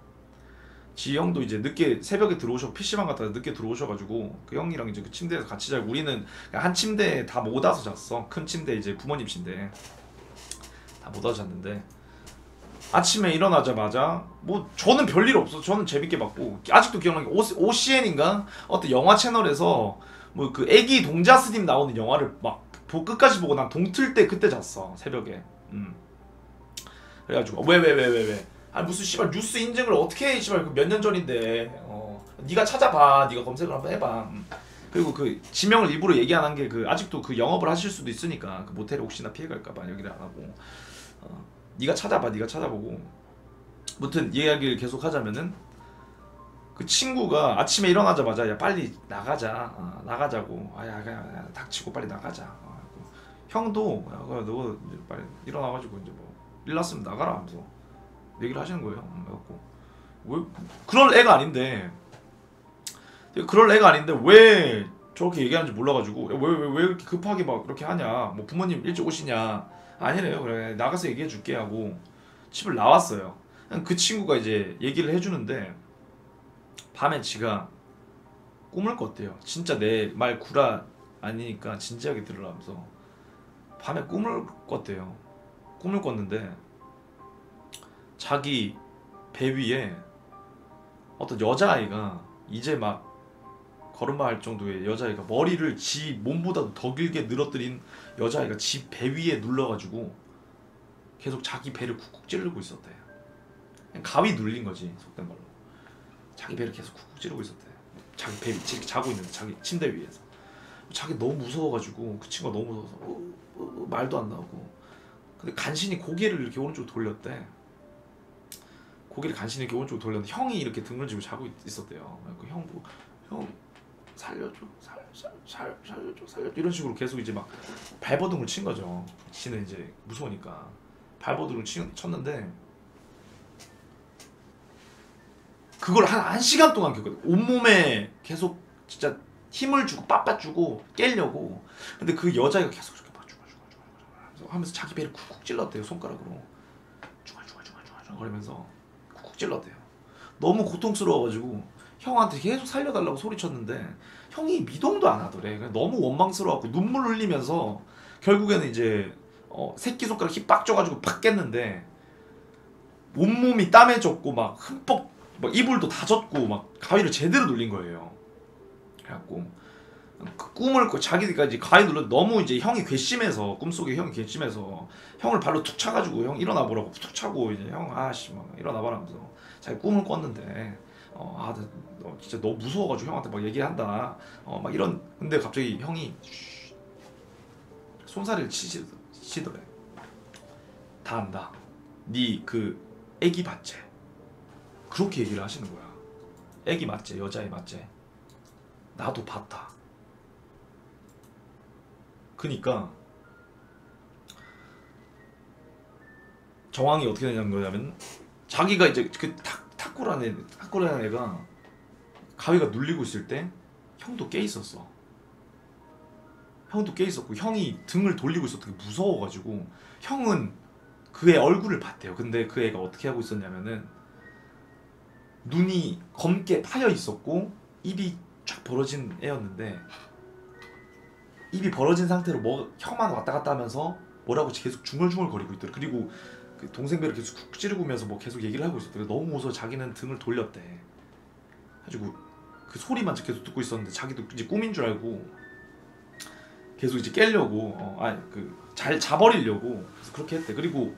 지형도 이제 늦게 새벽에 PC방 갔다가 늦게 들어오셔가지고 그 형이랑 이제 그 침대에서 같이 자고 우리는 한 침대에 다 못 와서 잤어. 큰 침대 이제 부모님 침대 다 못 와서 잤는데 아침에 일어나자마자 뭐 저는 별일 없어. 저는 재밌게 봤고 아직도 기억나는 게 OCN인가 어떤 영화 채널에서 뭐 그 애기 동자스님 나오는 영화를 막 끝까지 보고 난 동틀 때 그때 잤어 새벽에. 그래가지고 왜 무슨 씨발 뉴스 인증을 어떻게 해 씨발 몇 년 전인데 네가 찾아봐. 네가 검색을 한번 해봐. 그리고 그 지명을 일부러 얘기 안 한 게 그 아직도 그 영업을 하실 수도 있으니까 그 모텔에 혹시나 피해갈까봐 얘기를 안 하고 네가 찾아봐. 네가 찾아보고 무튼 이야기를 계속 하자면은 그 친구가 아침에 일어나자마자 야 빨리 나가자. 나가자고. 야 닥치고 빨리 나가자. 형도 야 너 빨리 일어나가지고 이제 뭐 일 났으면 나가라 하면서 얘기를 하시는 거예요. 그래갖고 왜 그럴 애가 아닌데 왜 저렇게 얘기하는지 몰라가지고 왜 이렇게 급하게 막 그렇게 하냐. 뭐 부모님 일찍 오시냐. 아니래요. 그래 나가서 얘기해 줄게 하고 집을 나왔어요. 그 친구가 이제 얘기를 해주는데 밤에 지가 꿈을 꿨대요. 진짜 내 말 구라 아니니까 진지하게 들으라면서 밤에 꿈을 꿨대요. 꿈을 꿨는데 자기 배 위에 어떤 여자아이가 이제 막 걸음마 할 정도의 여자아이가 머리를 지 몸보다도 더 길게 늘어뜨린 여자아이가 지 배 위에 눌러가지고 계속 자기 배를 쿡쿡 찌르고 있었대. 가위 눌린 거지 속된 말로. 자기 배를 계속 쿡쿡 찌르고 있었대. 자기 배 위에 자고 있는데 자기 침대 위에서. 자기 너무 무서워가지고 그 친구가 너무 무서워서 말도 안 나오고. 근데 간신히 고개를 이렇게 오른쪽으로 돌렸대. 고개를 간신히 이렇게 오른쪽으로 돌렸는데 형이 이렇게 등을 지고 자고 있었대요. 그 형 보고 형 살려줘 살려줘 이런 식으로 계속 이제 막 발버둥을 친 거죠. 지는 이제 무서우니까 발버둥을 쳤는데 그걸 한 1시간 동안 켰거든. 온몸에 계속 진짜 힘을 주고 빳빳 주고 깨려고. 근데 그 여자애가 계속 이렇게 막 하면서 자기 배를 쿡쿡 찔렀대요. 손가락으로 중얼중얼 거리면서 쿡쿡 찔렀대요. 너무 고통스러워가지고 형한테 계속 살려달라고 소리쳤는데 형이 미동도 안 하더래. 너무 원망스러워갖고 눈물 흘리면서 결국에는 이제 새끼손가락 힘 빡 줘가지고 팍 깼는데 온몸이 땀에 젖고 막 흠뻑 막 이불도 다 젖고 막 가위를 제대로 눌린 거예요. 그래갖고 그 꿈을 꿔 자기가 이제 가위 눌러 너무 이제 형이 궤심해서 꿈속에 형이 궤심해서 형을 발로 툭 차가지고 형 일어나 보라고 툭 차고 이제 형 아씨 막 일어나 봐라 하면서 자기 꿈을 꿨는데 너 진짜 너무 무서워가지고 형한테 막 얘기한다. 막 이런. 근데 갑자기 형이 손사래를 치더래. 다 안다. 니 그 애기 봤지? 그렇게 얘기를 하시는 거야. 애기 맞지? 여자애 맞지? 나도 봤다. 그니까 정황이 어떻게 되냐는 거냐면 자기가 이제 그 탁구라는 애가 가위가 눌리고 있을 때 형도 깨 있었어. 형도 깨 있었고 형이 등을 돌리고 있었던 게 무서워가지고 형은 그 애 얼굴을 봤대요. 근데 그 애가 어떻게 하고 있었냐면은 눈이 검게 파여 있었고 입이 쫙 벌어진 애였는데 입이 벌어진 상태로 혀만 왔다 갔다 하면서 뭐라고 계속 중얼중얼 거리고 있더래. 그리고 그 동생 배를 계속 쿡 찌르면서 뭐 계속 얘기를 하고 있었대. 너무 무서워 자기는 등을 돌렸대. 가지고 그 소리만 계속 듣고 있었는데 자기도 이제 꿈인 줄 알고 계속 이제 깨려고 잘 자버리려고 그래서 그렇게 했대. 그리고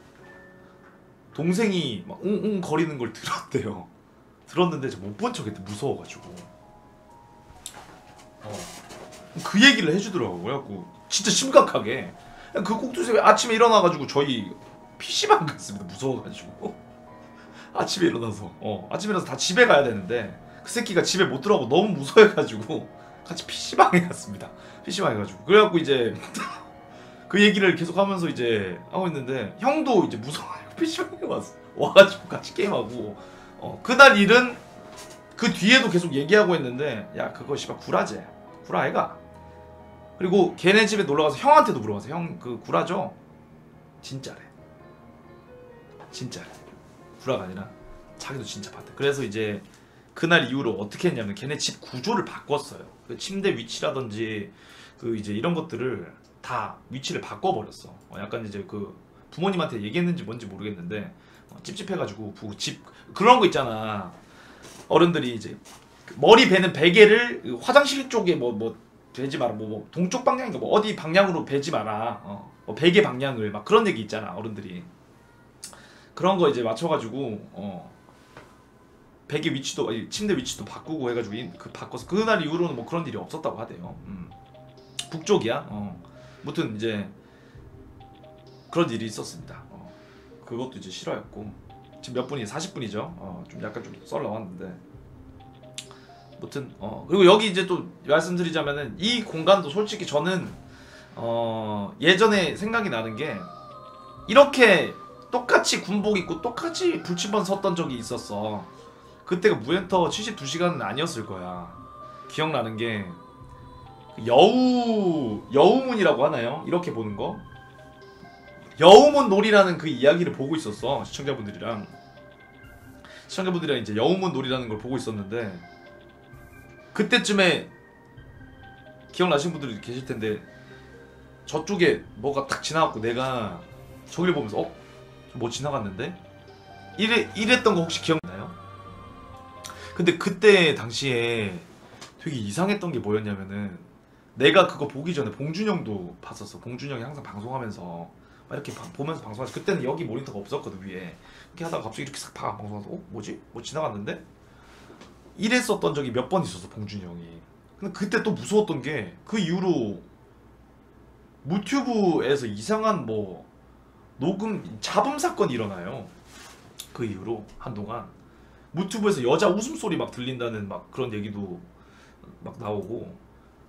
동생이 막 웅웅 거리는 걸 들었대요. 들었는데 못 본 척했대. 무서워가지고. 그 얘기를 해주더라고. 그래갖고 진짜 심각하게 그 꼭두새 아침에 일어나가지고 저희 PC방 갔습니다. 무서워가지고. 아침에 일어나서 다 집에 가야 되는데 그 새끼가 집에 못 들어가고 너무 무서워해가지고 같이 PC방에 갔습니다. PC방에 가지고 그래갖고 이제 그 얘기를 계속 하면서 이제 하고 있는데 형도 이제 무서워가지고 PC방에 와가지고 같이 게임하고 그날 일은 그 뒤에도 계속 얘기하고 있는데 야 그거 씨발 구라제 구라애가. 그리고 걔네 집에 놀러가서 형한테도 물어봤어. 형 그 구라죠? 진짜래. 진짜래. 구라가 아니라 자기도 진짜 봤대. 그래서 이제 그날 이후로 어떻게 했냐면 걔네 집 구조를 바꿨어요. 그 침대 위치라든지 그 이제 이런 것들을 다 위치를 바꿔버렸어. 약간 이제 그 부모님한테 얘기했는지 뭔지 모르겠는데 찝찝해가지고 집 그런 거 있잖아. 어른들이 이제 머리 베는 베개를 화장실 쪽에 뭐 베지 마라. 뭐 동쪽 방향인가 뭐 어디 방향으로 베지 마라. 뭐 베개 방향을 막 그런 얘기 있잖아. 어른들이 그런 거 이제 맞춰가지고 베개 위치도 침대 위치도 바꾸고 해가지고 그 바꿔서 그날 이후로는 뭐 그런 일이 없었다고 하대요. 북쪽이야. 무튼 이제 그런 일이 있었습니다. 그것도 이제 실화였고 지금 몇 분이 40분이죠. 좀 약간 좀 썰 나왔는데 무튼 그리고 여기 이제 또 말씀드리자면은 이 공간도 솔직히 저는 예전에 생각이 나는 게 이렇게 똑같이 군복 입고 똑같이 불침번 섰던 적이 있었어. 그때가 무엔터 72시간은 아니었을 거야. 기억나는 게 여우문이라고 하나요? 이렇게 보는 거. 여우문 놀이라는 그 이야기를 보고 있었어. 시청자분들이랑 이제 여우문 놀이라는 걸 보고 있었는데 그때쯤에 기억나시는 분들이 계실 텐데 저쪽에 뭐가 딱 지나갔고 내가 저길 보면서 뭐 지나갔는데? 이랬던 거 혹시 기억나요? 근데 그때 당시에 되게 이상했던 게 뭐였냐면은 내가 그거 보기 전에 봉준형도 봤었어. 봉준형이 항상 방송하면서 막 이렇게 보면서 방송하지. 그때는 여기 모니터가 없었거든 위에. 이렇게 하다가 갑자기 이렇게 싹 방송하서 뭐지? 뭐 지나갔는데? 이랬었던 적이 몇 번 있었어 봉준형이. 근데 그때 또 무서웠던 게 그 이후로 무튜브에서 이상한 뭐 녹음 잡음 사건이 일어나요. 그 이후로 한동안 무튜브에서 여자 웃음소리 막 들린다는 막 그런 얘기도 막 나오고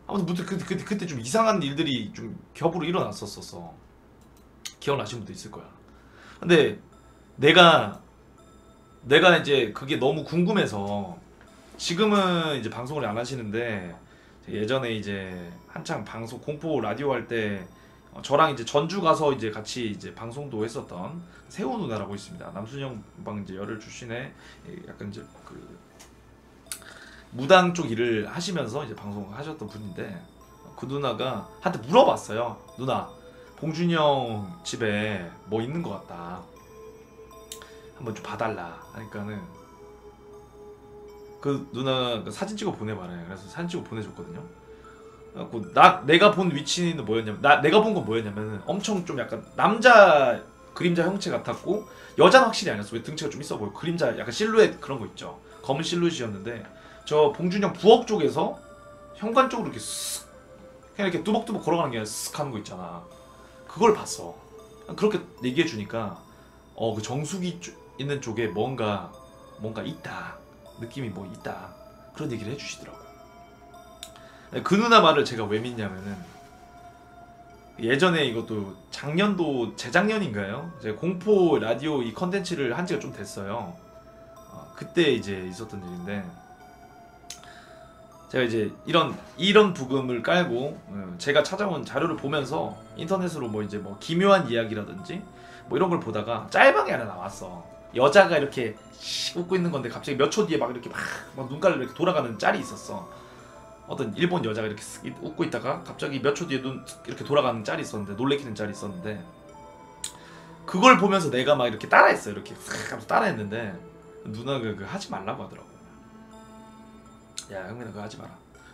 아무튼 무튼 그때 좀 이상한 일들이 좀 겹으로 일어났었어. 기억나시는 분도 있을 거야. 근데 내가 이제 그게 너무 궁금해서 지금은 이제 방송을 안 하시는데 예전에 이제 한창 방송 공포 라디오 할 때 저랑 이제 전주 가서 이제 같이 이제 방송도 했었던 세호 누나라고 있습니다. 남순영 방 이제 열혈 출신의 약간 이제 그 무당 쪽 일을 하시면서 이제 방송하셨던 분인데 그 누나가 한테 물어봤어요. 누나, 봉준이 형 집에 뭐 있는 것 같다. 한번 좀 봐달라 하니까는 그 누나가 사진 찍어 보내봐라. 그래서 사진 찍어 보내줬거든요. 그래갖고 내가 본 위치는 뭐였냐면 내가 본 건 뭐였냐면은 엄청 좀 약간 남자 그림자 형체 같았고 여자는 확실히 아니었어. 왜 등치가 좀 있어 보여. 그림자 약간 실루엣 그런 거 있죠. 검은 실루엣이었는데 저 봉준형 부엌 쪽에서 현관 쪽으로 이렇게 쓱 그냥 이렇게 뚜벅뚜벅 걸어가는 게 아니라 쓱 하는 거 있잖아. 그걸 봤어. 그렇게 얘기해 주니까 그 정수기 있는 쪽에 뭔가 있다. 느낌이 뭐 있다. 그런 얘기를 해주시더라고. 그 누나 말을 제가 왜 믿냐면은 예전에 이것도 작년도 재작년인가요? 제가 공포 라디오 이 컨텐츠를 한 지가 좀 됐어요. 그때 이제 있었던 일인데 제가 이제 이런 부금을 깔고 제가 찾아온 자료를 보면서 인터넷으로 뭐 이제 뭐 기묘한 이야기라든지 뭐 이런 걸 보다가 짤방이 하나 나왔어. 여자가 이렇게 웃고 있는 건데 갑자기 몇 초 뒤에 막 이렇게 막 눈깔을 이렇게 돌아가는 짤이 있었어. 어떤 일본 여자가 이렇게 웃고 있다가 갑자기 몇 초 뒤에 눈 이렇게 돌아가는 짤이 있었는데 놀래키는 짤이 있었는데 그걸 보면서 내가 막 이렇게 따라했어요. 이렇게 싹 하면서 따라했는데 누나가 그거 하지 말라고 하더라고. 야 형민아 그거 하지 마라.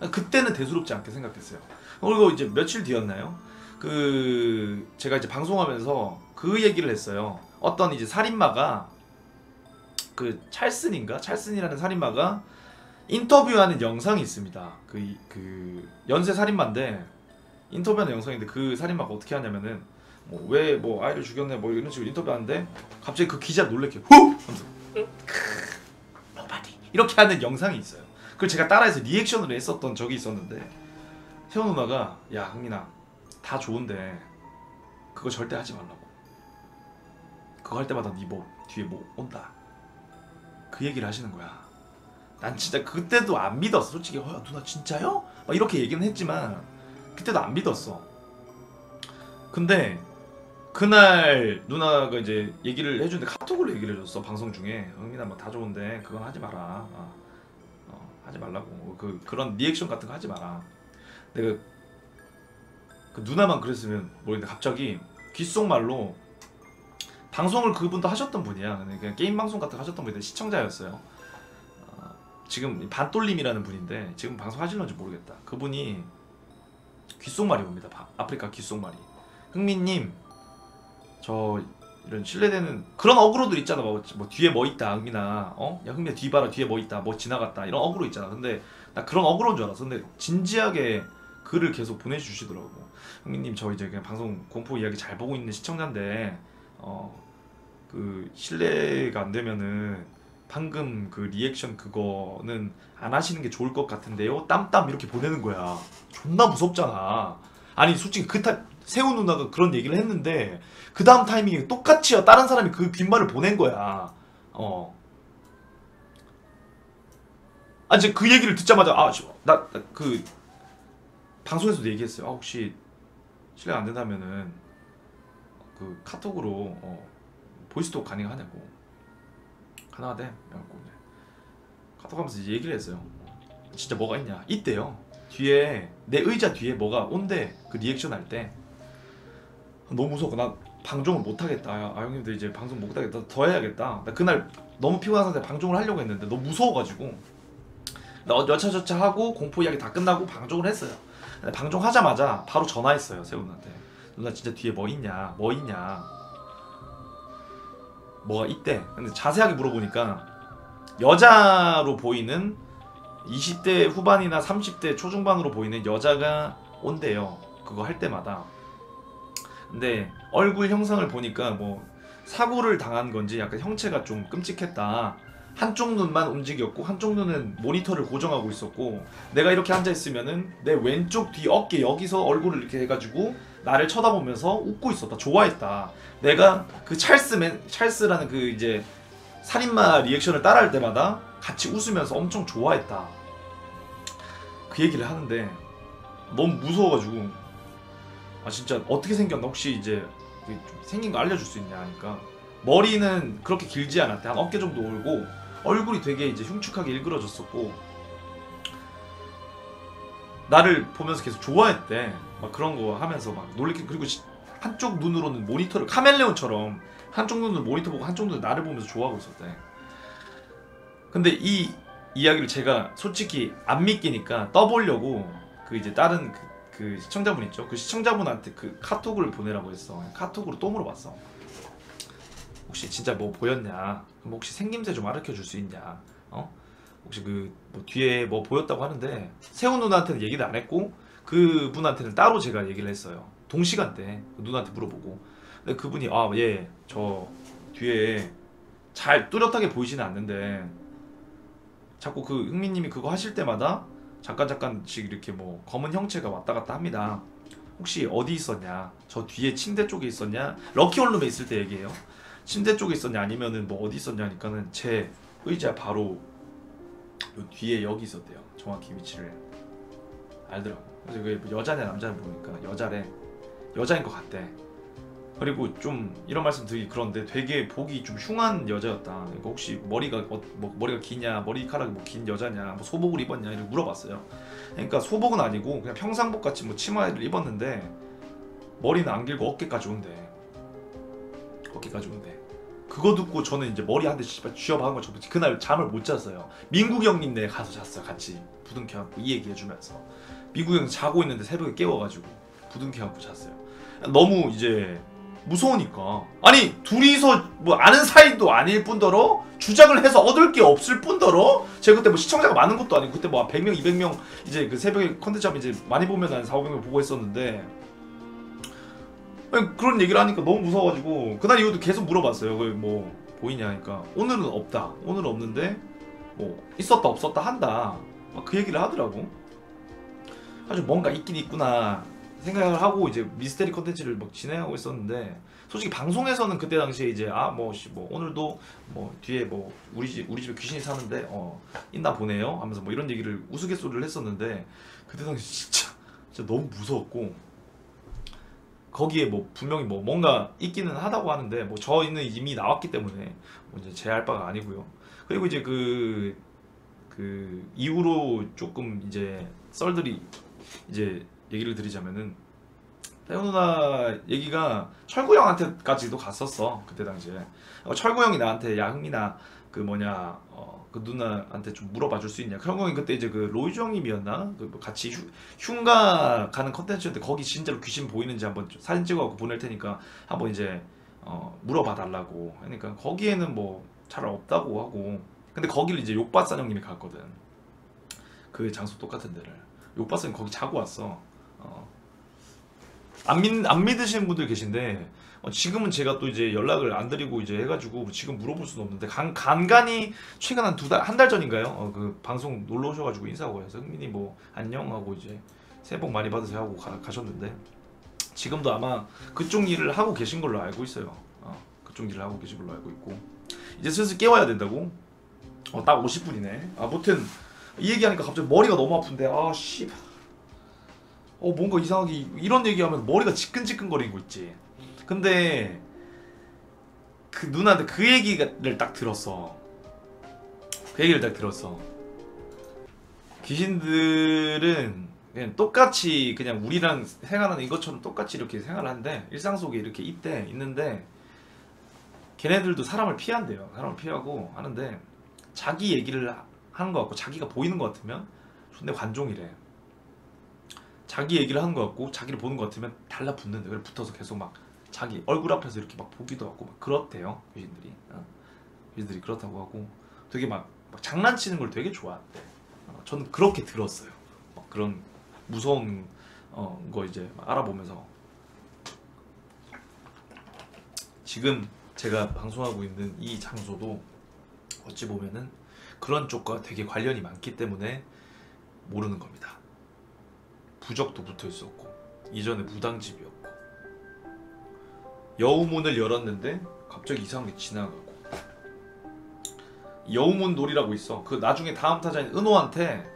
그때는 대수롭지 않게 생각했어요. 그리고 이제 며칠 뒤였나요? 제가 이제 방송하면서 그 얘기를 했어요. 어떤 이제 살인마가 그 찰슨이라는 살인마가 인터뷰하는 영상이 있습니다. 그 연쇄 살인마인데 인터뷰하는 영상인데 그 살인마가 어떻게 하냐면은 뭐 왜 뭐 아이를 죽였네 뭐 이런 식으로 인터뷰하는데 갑자기 그 기자 놀래켜 후 하면서 nobody 이렇게 하는 영상이 있어요. 그걸 제가 따라해서 리액션을 했었던 적이 있었는데 세호 누나가 야 흥민아 다 좋은데 그거 절대 하지 말라고. 그거 할 때마다 네 뭐 뒤에 뭐 온다. 그 얘기를 하시는 거야. 난 진짜 그때도 안 믿었어. 솔직히 누나 진짜요? 막 이렇게 얘기는 했지만 그때도 안 믿었어. 근데 그날 누나가 이제 얘기를 해주는데 카톡으로 얘기를 해줬어. 방송 중에 흥민아 뭐 다 좋은데 그건 하지 마라. 하지 말라고. 그런 리액션 같은 거 하지 마라. 내가 그 누나만 그랬으면 모르겠는데 갑자기 귓속말로 방송을 그분도 하셨던 분이야. 그냥 게임 방송 같은 거 하셨던 분인데 시청자였어요. 지금 반돌림이라는 분인데 지금 방송 하실런지 모르겠다. 그분이 귓속말이 옵니다. 아프리카 귓속말이. 흥민님 저 이런 신뢰되는 그런 어그로들 있잖아. 뭐 뒤에 뭐 있다 흥민아. 야 흥민아 뒤 봐라 뒤에 뭐 있다 뭐 지나갔다 이런 어그로 있잖아. 근데 나 그런 어그로인 줄 알았어. 근데 진지하게 글을 계속 보내주시더라고. 흥민님 저 이제 그냥 방송 공포 이야기 잘 보고 있는 시청자인데 그 신뢰가 안 되면은 방금 그 리액션 그거는 안 하시는 게 좋을 것 같은데요. 땀땀 이렇게 보내는 거야. 존나 무섭잖아. 아니 솔직히 세호 누나가 그런 얘기를 했는데 그 다음 타이밍에 똑같이 다른 사람이 그 귓말을 보낸 거야. 이제 그 얘기를 듣자마자 나 그 방송에서도 얘기했어요. 혹시 실례가 안 된다면은 그 카톡으로 보이스톡 가능하냐고. 가능하대. 그래갖고 카톡하면서 이제 얘기를 했어요. 진짜 뭐가 있냐? 있대요. 뒤에 내 의자 뒤에 뭐가 온대. 그 리액션 할 때 너무 무서워. 나 방종을 못하겠다. 아 형님들 이제 방송 못하겠다. 더 해야겠다. 나 그날 너무 피곤한 상태에 방종을 하려고 했는데 너무 무서워가지고 나 여차저차 하고 공포 이야기 다 끝나고 방종을 했어요. 근데 방종하자마자 바로 전화했어요 세훈한테. 누나 진짜 뒤에 뭐 있냐? 뭐 있냐? 뭐가 있대. 근데 자세하게 물어보니까 여자로 보이는 20대 후반이나 30대 초중반으로 보이는 여자가 온대요. 그거 할 때마다. 근데 얼굴 형상을 보니까 뭐 사고를 당한 건지 약간 형체가 좀 끔찍했다. 한쪽 눈만 움직였고 한쪽 눈은 모니터를 고정하고 있었고 내가 이렇게 앉아 있으면은 내 왼쪽 뒤 어깨 여기서 얼굴을 이렇게 해가지고 나를 쳐다보면서 웃고 있었다. 좋아했다. 내가 그 찰스라는 그 이제 살인마 리액션을 따라할 때마다 같이 웃으면서 엄청 좋아했다. 그 얘기를 하는데 너무 무서워가지고 아 진짜 어떻게 생겼나 혹시 이제 좀 생긴 거 알려줄 수 있냐 하니까 머리는 그렇게 길지 않았대. 한 어깨 정도 올고 얼굴이 되게 이제 흉측하게 일그러졌었고 나를 보면서 계속 좋아했대. 막 그런 거 하면서 막 놀래키고 그리고 한쪽 눈으로는 모니터를 카멜레온처럼 한쪽 눈으로 모니터 보고 한쪽 눈으로 나를 보면서 좋아하고 있었대. 근데 이 이야기를 제가 솔직히 안 믿기니까 떠보려고 그 이제 다른 그 시청자분 있죠? 그 시청자분한테 그 카톡을 보내라고 했어. 카톡으로 또 물어봤어. 혹시 진짜 뭐 보였냐? 그럼 혹시 생김새 좀 알려줄 수 있냐? 혹시 그 뭐 뒤에 뭐 보였다고 하는데 세훈 누나한테는 얘기를 안 했고 그 분한테는 따로 제가 얘기를 했어요. 동시간대 그 누나한테 물어보고. 근데 그분이 아 예 저 뒤에 잘 뚜렷하게 보이지는 않는데 자꾸 그 흥민님이 그거 하실 때마다 잠깐씩 이렇게 뭐 검은 형체가 왔다 갔다 합니다. 혹시 어디 있었냐? 저 뒤에 침대 쪽에 있었냐? 럭키홀룸에 있을 때 얘기해요. 침대 쪽에 있었냐 아니면은 뭐 어디 있었냐 하니까는 제 의자 바로 요 뒤에 여기 있었대요. 정확히 위치를 알더라고. 그래서 그게 여자냐 남자냐 보니까 여자인 것 같대. 그리고 좀 이런 말씀 드리기 그런데 되게 보기 좀 흉한 여자였다. 그러니까 혹시 머리가 머리가 기냐, 머리카락이 뭐 긴 여자냐, 뭐 소복을 입었냐 이렇게 물어봤어요. 그러니까 소복은 아니고 그냥 평상복 같이 뭐 치마를 입었는데 머리는 안 길고 어깨까지 온대. 그거 듣고 저는 이제 머리 한 대 쥐어박은 거 그날 잠을 못 잤어요. 민국 형님네 가서 잤어요. 같이 부둥켜갖고 이 얘기해주면서 민국 형 자고 있는데 새벽에 깨워가지고 부둥켜갖고 잤어요. 너무 이제 무서우니까 아니 둘이서 뭐 아는 사이도 아닐 뿐더러 주작을 해서 얻을 게 없을 뿐더러 제가 그때 뭐 시청자가 많은 것도 아니고 그때 뭐 100명 200명 이제 그 새벽에 컨텐츠 하면 이제 많이 보면 한 4,500명 보고 했었는데 아니, 그런 얘기를 하니까 너무 무서워가지고 그날 이후도 계속 물어봤어요. 뭐 보이냐 하니까 오늘은 없다. 오늘은 없는데 뭐 있었다 없었다 한다. 막 그 얘기를 하더라고. 아주 뭔가 있긴 있구나 생각을 하고 이제 미스테리 컨텐츠를 막 진행하고 있었는데 솔직히 방송에서는 그때 당시에 이제 뭐 오늘도 뭐 뒤에 뭐 우리 집에 귀신이 사는데 있나 보네요 하면서 뭐 이런 얘기를 우스갯소리를 했었는데 그때 당시 진짜 너무 무서웠고 거기에 뭐 분명히 뭐 뭔가 있기는 하다고 하는데 뭐 저희는 이미 나왔기 때문에 뭐 이제 제할 바가 아니고요. 그리고 이제 그 이후로 조금 이제 썰들이 이제 얘기를 드리자면은 태훈 누나 얘기가 철구 형한테까지도 갔었어. 그때 당시에 철구 형이 나한테 야 흥민아 그 뭐냐 그 누나한테 좀 물어봐 줄 수 있냐. 철구 형이 그때 이제 그 로이즈 형님이었나 그 같이 흉가 가는 컨텐츠였는데 거기 진짜로 귀신 보이는지 한번 사진 찍어갖고 보낼 테니까 한번 이제 물어봐 달라고 하니까 거기에는 뭐 잘 없다고 하고 근데 거기를 이제 욕받산 형님이 갔거든. 그 장소 똑같은 데를 욕받산 거기 자고 왔어. 안 믿으시는 분들 계신데 지금은 제가 또 이제 연락을 안 드리고 이제 해가지고 지금 물어볼 수는 없는데 간간히 최근 한 달 전인가요? 그 방송 놀러 오셔가지고 인사하고 해서 흥민이 뭐 안녕 하고 이제 새해 복 많이 받으세요 하고 가셨는데 지금도 아마 그쪽 일을 하고 계신 걸로 알고 있어요. 그쪽 일을 하고 계신 걸로 알고 있고 이제 슬슬 깨워야 된다고? 딱 50분이네. 아무튼 이 얘기하니까 갑자기 머리가 너무 아픈데 씨. 뭔가 이상하게 이런 얘기하면 머리가 지끈지끈거리는 거 있지. 근데 그 누나한테 그 얘기를 딱 들었어. 귀신들은 그냥 똑같이 그냥 우리랑 생활하는 이것처럼 똑같이 이렇게 생활하는데 일상 속에 이렇게 있는데 걔네들도 사람을 피한대요. 사람을 피하고 하는데 자기 얘기를 하는 것 같고 자기가 보이는 것 같으면 존내 관종이래. 자기 얘기를 하는 것 같고 자기를 보는 것 같으면 달라붙는데 그래 붙어서 계속 막 자기 얼굴 앞에서 이렇게 막 보기도 하고 막 그렇대요. 귀신들이. 귀신들이 그렇다고 하고 되게 막 장난치는 걸 되게 좋아한대. 저는 그렇게 들었어요. 막 그런 무서운 거 이제 막 알아보면서 지금 제가 방송하고 있는 이 장소도 어찌 보면은 그런 쪽과 되게 관련이 많기 때문에 모르는 겁니다. 부적도 붙어 있었고 이전에 무당집이었고 여우문을 열었는데 갑자기 이상한 게 지나가고 여우문 놀이라고 있어. 그 나중에 다음 타자인 은호한테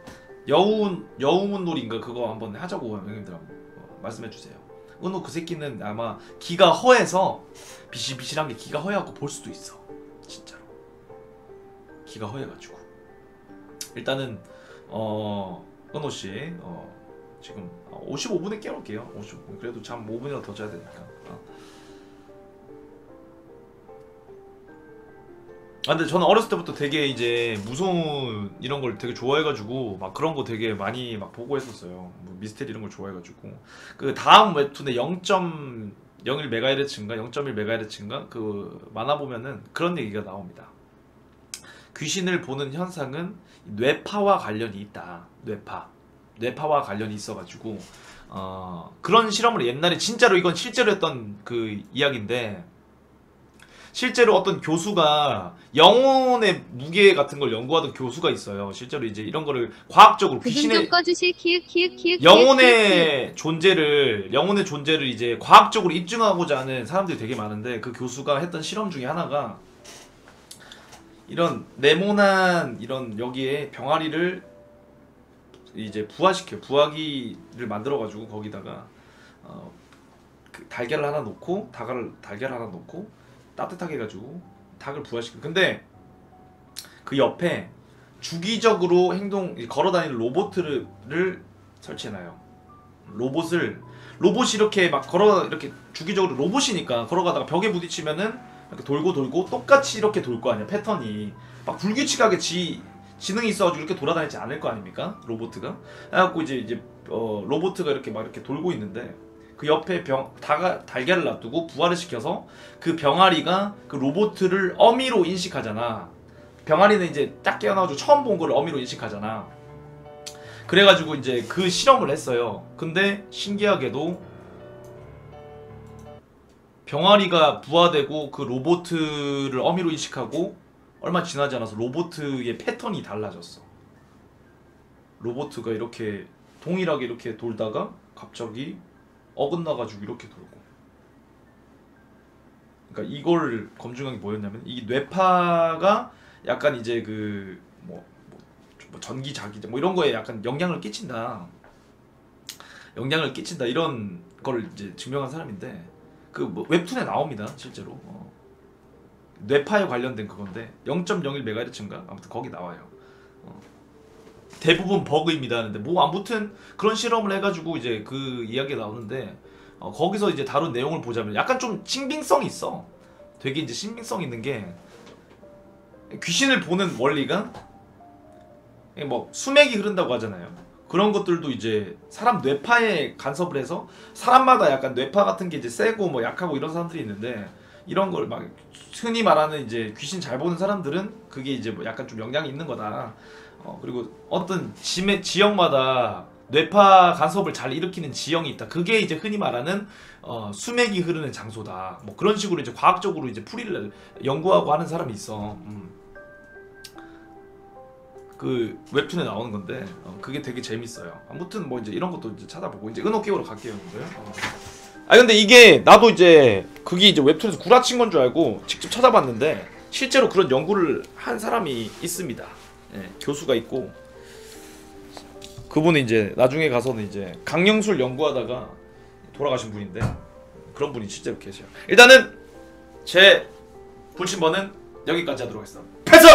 여우문 놀이인가 그거 한번 하자고 형님들 한번 말씀해 주세요. 은호 그 새끼는 아마 기가 허해서 비실비실한 게 기가 허해갖고 볼 수도 있어. 진짜로 기가 허해가지고 일단은 은호 씨 지금 55분에 깨울게요. 55분 그래도 잠 5분이나 더 자야 되니까. 근데 저는 어렸을 때부터 되게 이제 무서운 이런 걸 되게 좋아해가지고 막 그런 거 되게 많이 막 보고 했었어요. 뭐 미스테리 이런 걸 좋아해가지고 그 다음 웹툰의 0.01MHz인가 0.1MHz인가 그 만화 보면은 그런 얘기가 나옵니다. 귀신을 보는 현상은 뇌파와 관련이 있다. 뇌파와 관련이 있어가지고 그런 실험을 옛날에 진짜로 이건 실제로 했던 그 이야기인데. 실제로 어떤 교수가 영혼의 무게 같은 걸 연구하던 교수가 있어요. 실제로 이제 이런 거를 과학적으로 귀신의 영혼의 존재를 이제 과학적으로 입증하고자 하는 사람들이 되게 많은데 그 교수가 했던 실험 중에 하나가 이런 네모난 이런 여기에 병아리를 이제 부화시켜요. 부화기를 만들어 가지고 거기다가 그 달걀을 하나 놓고 달걀 하나 놓고 따뜻하게 해가지고 닭을 부화시켜. 근데 그 옆에 주기적으로 걸어다니는 로봇을 설치해놔요. 로봇이 이렇게 막 이렇게 주기적으로 로봇이니까 걸어가다가 벽에 부딪히면은 이렇게 돌고 똑같이 이렇게 돌 거 아니야. 패턴이 막 불규칙하게 지능이 있어가지고 이렇게 돌아다니지 않을 거 아닙니까? 로봇가. 그래갖고 이제 로봇가 이렇게 막 이렇게 돌고 있는데. 그 옆에 달걀을 놔두고 부화를 시켜서 그 병아리가 그 로봇을 어미로 인식하잖아. 병아리는 이제 딱 깨어나가지고 처음 본 거를 어미로 인식하잖아. 그래가지고 이제 그 실험을 했어요. 근데 신기하게도 병아리가 부화되고 그 로봇을 어미로 인식하고 얼마 지나지 않아서 로봇의 패턴이 달라졌어. 로봇가 이렇게 동일하게 이렇게 돌다가 갑자기 어긋나가지고 이렇게 돌고. 그러니까 이걸 검증한 게 뭐였냐면 이 뇌파가 약간 이제 그 뭐 전기 자기장 뭐 이런 거에 약간 영향을 끼친다 이런 걸 이제 증명한 사람인데 그 뭐 웹툰에 나옵니다 실제로. 뇌파에 관련된 그건데 0.01MHz인가 아무튼 거기 나와요. 대부분 버그입니다 하는데 뭐 아무튼 그런 실험을 해가지고 이제 그 이야기가 나오는데 거기서 이제 다룬 내용을 보자면 약간 좀 신빙성이 있어. 되게 이제 신빙성 있는 게 귀신을 보는 원리가 뭐 수맥이 흐른다고 하잖아요. 그런 것들도 이제 사람 뇌파에 간섭을 해서 사람마다 약간 뇌파 같은 게 이제 세고 뭐 약하고 이런 사람들이 있는데 이런 걸 막 흔히 말하는 이제 귀신 잘 보는 사람들은 그게 이제 뭐 약간 좀 영향이 있는 거다. 그리고 어떤 지역마다 뇌파 간섭을 잘 일으키는 지형이 있다. 그게 이제 흔히 말하는 수맥이 흐르는 장소다. 뭐 그런 식으로 이제 과학적으로 이제 풀이를 연구하고 하는 사람이 있어. 그 웹툰에 나오는 건데 그게 되게 재밌어요. 아무튼 뭐 이제 이런 것도 이제 찾아보고 이제 은호 깨우러 갈게요, 여러분들. 근데 이게 나도 이제 그게 이제 웹툰에서 구라친 건 줄 알고 직접 찾아봤는데 실제로 그런 연구를 한 사람이 있습니다. 예, 교수가 있고 그분이 이제 나중에 가서는 이제 강령술 연구하다가 돌아가신 분인데 그런 분이 실제로 계세요. 일단은 제 불침번은 여기까지 하도록 하겠습니다. 패스!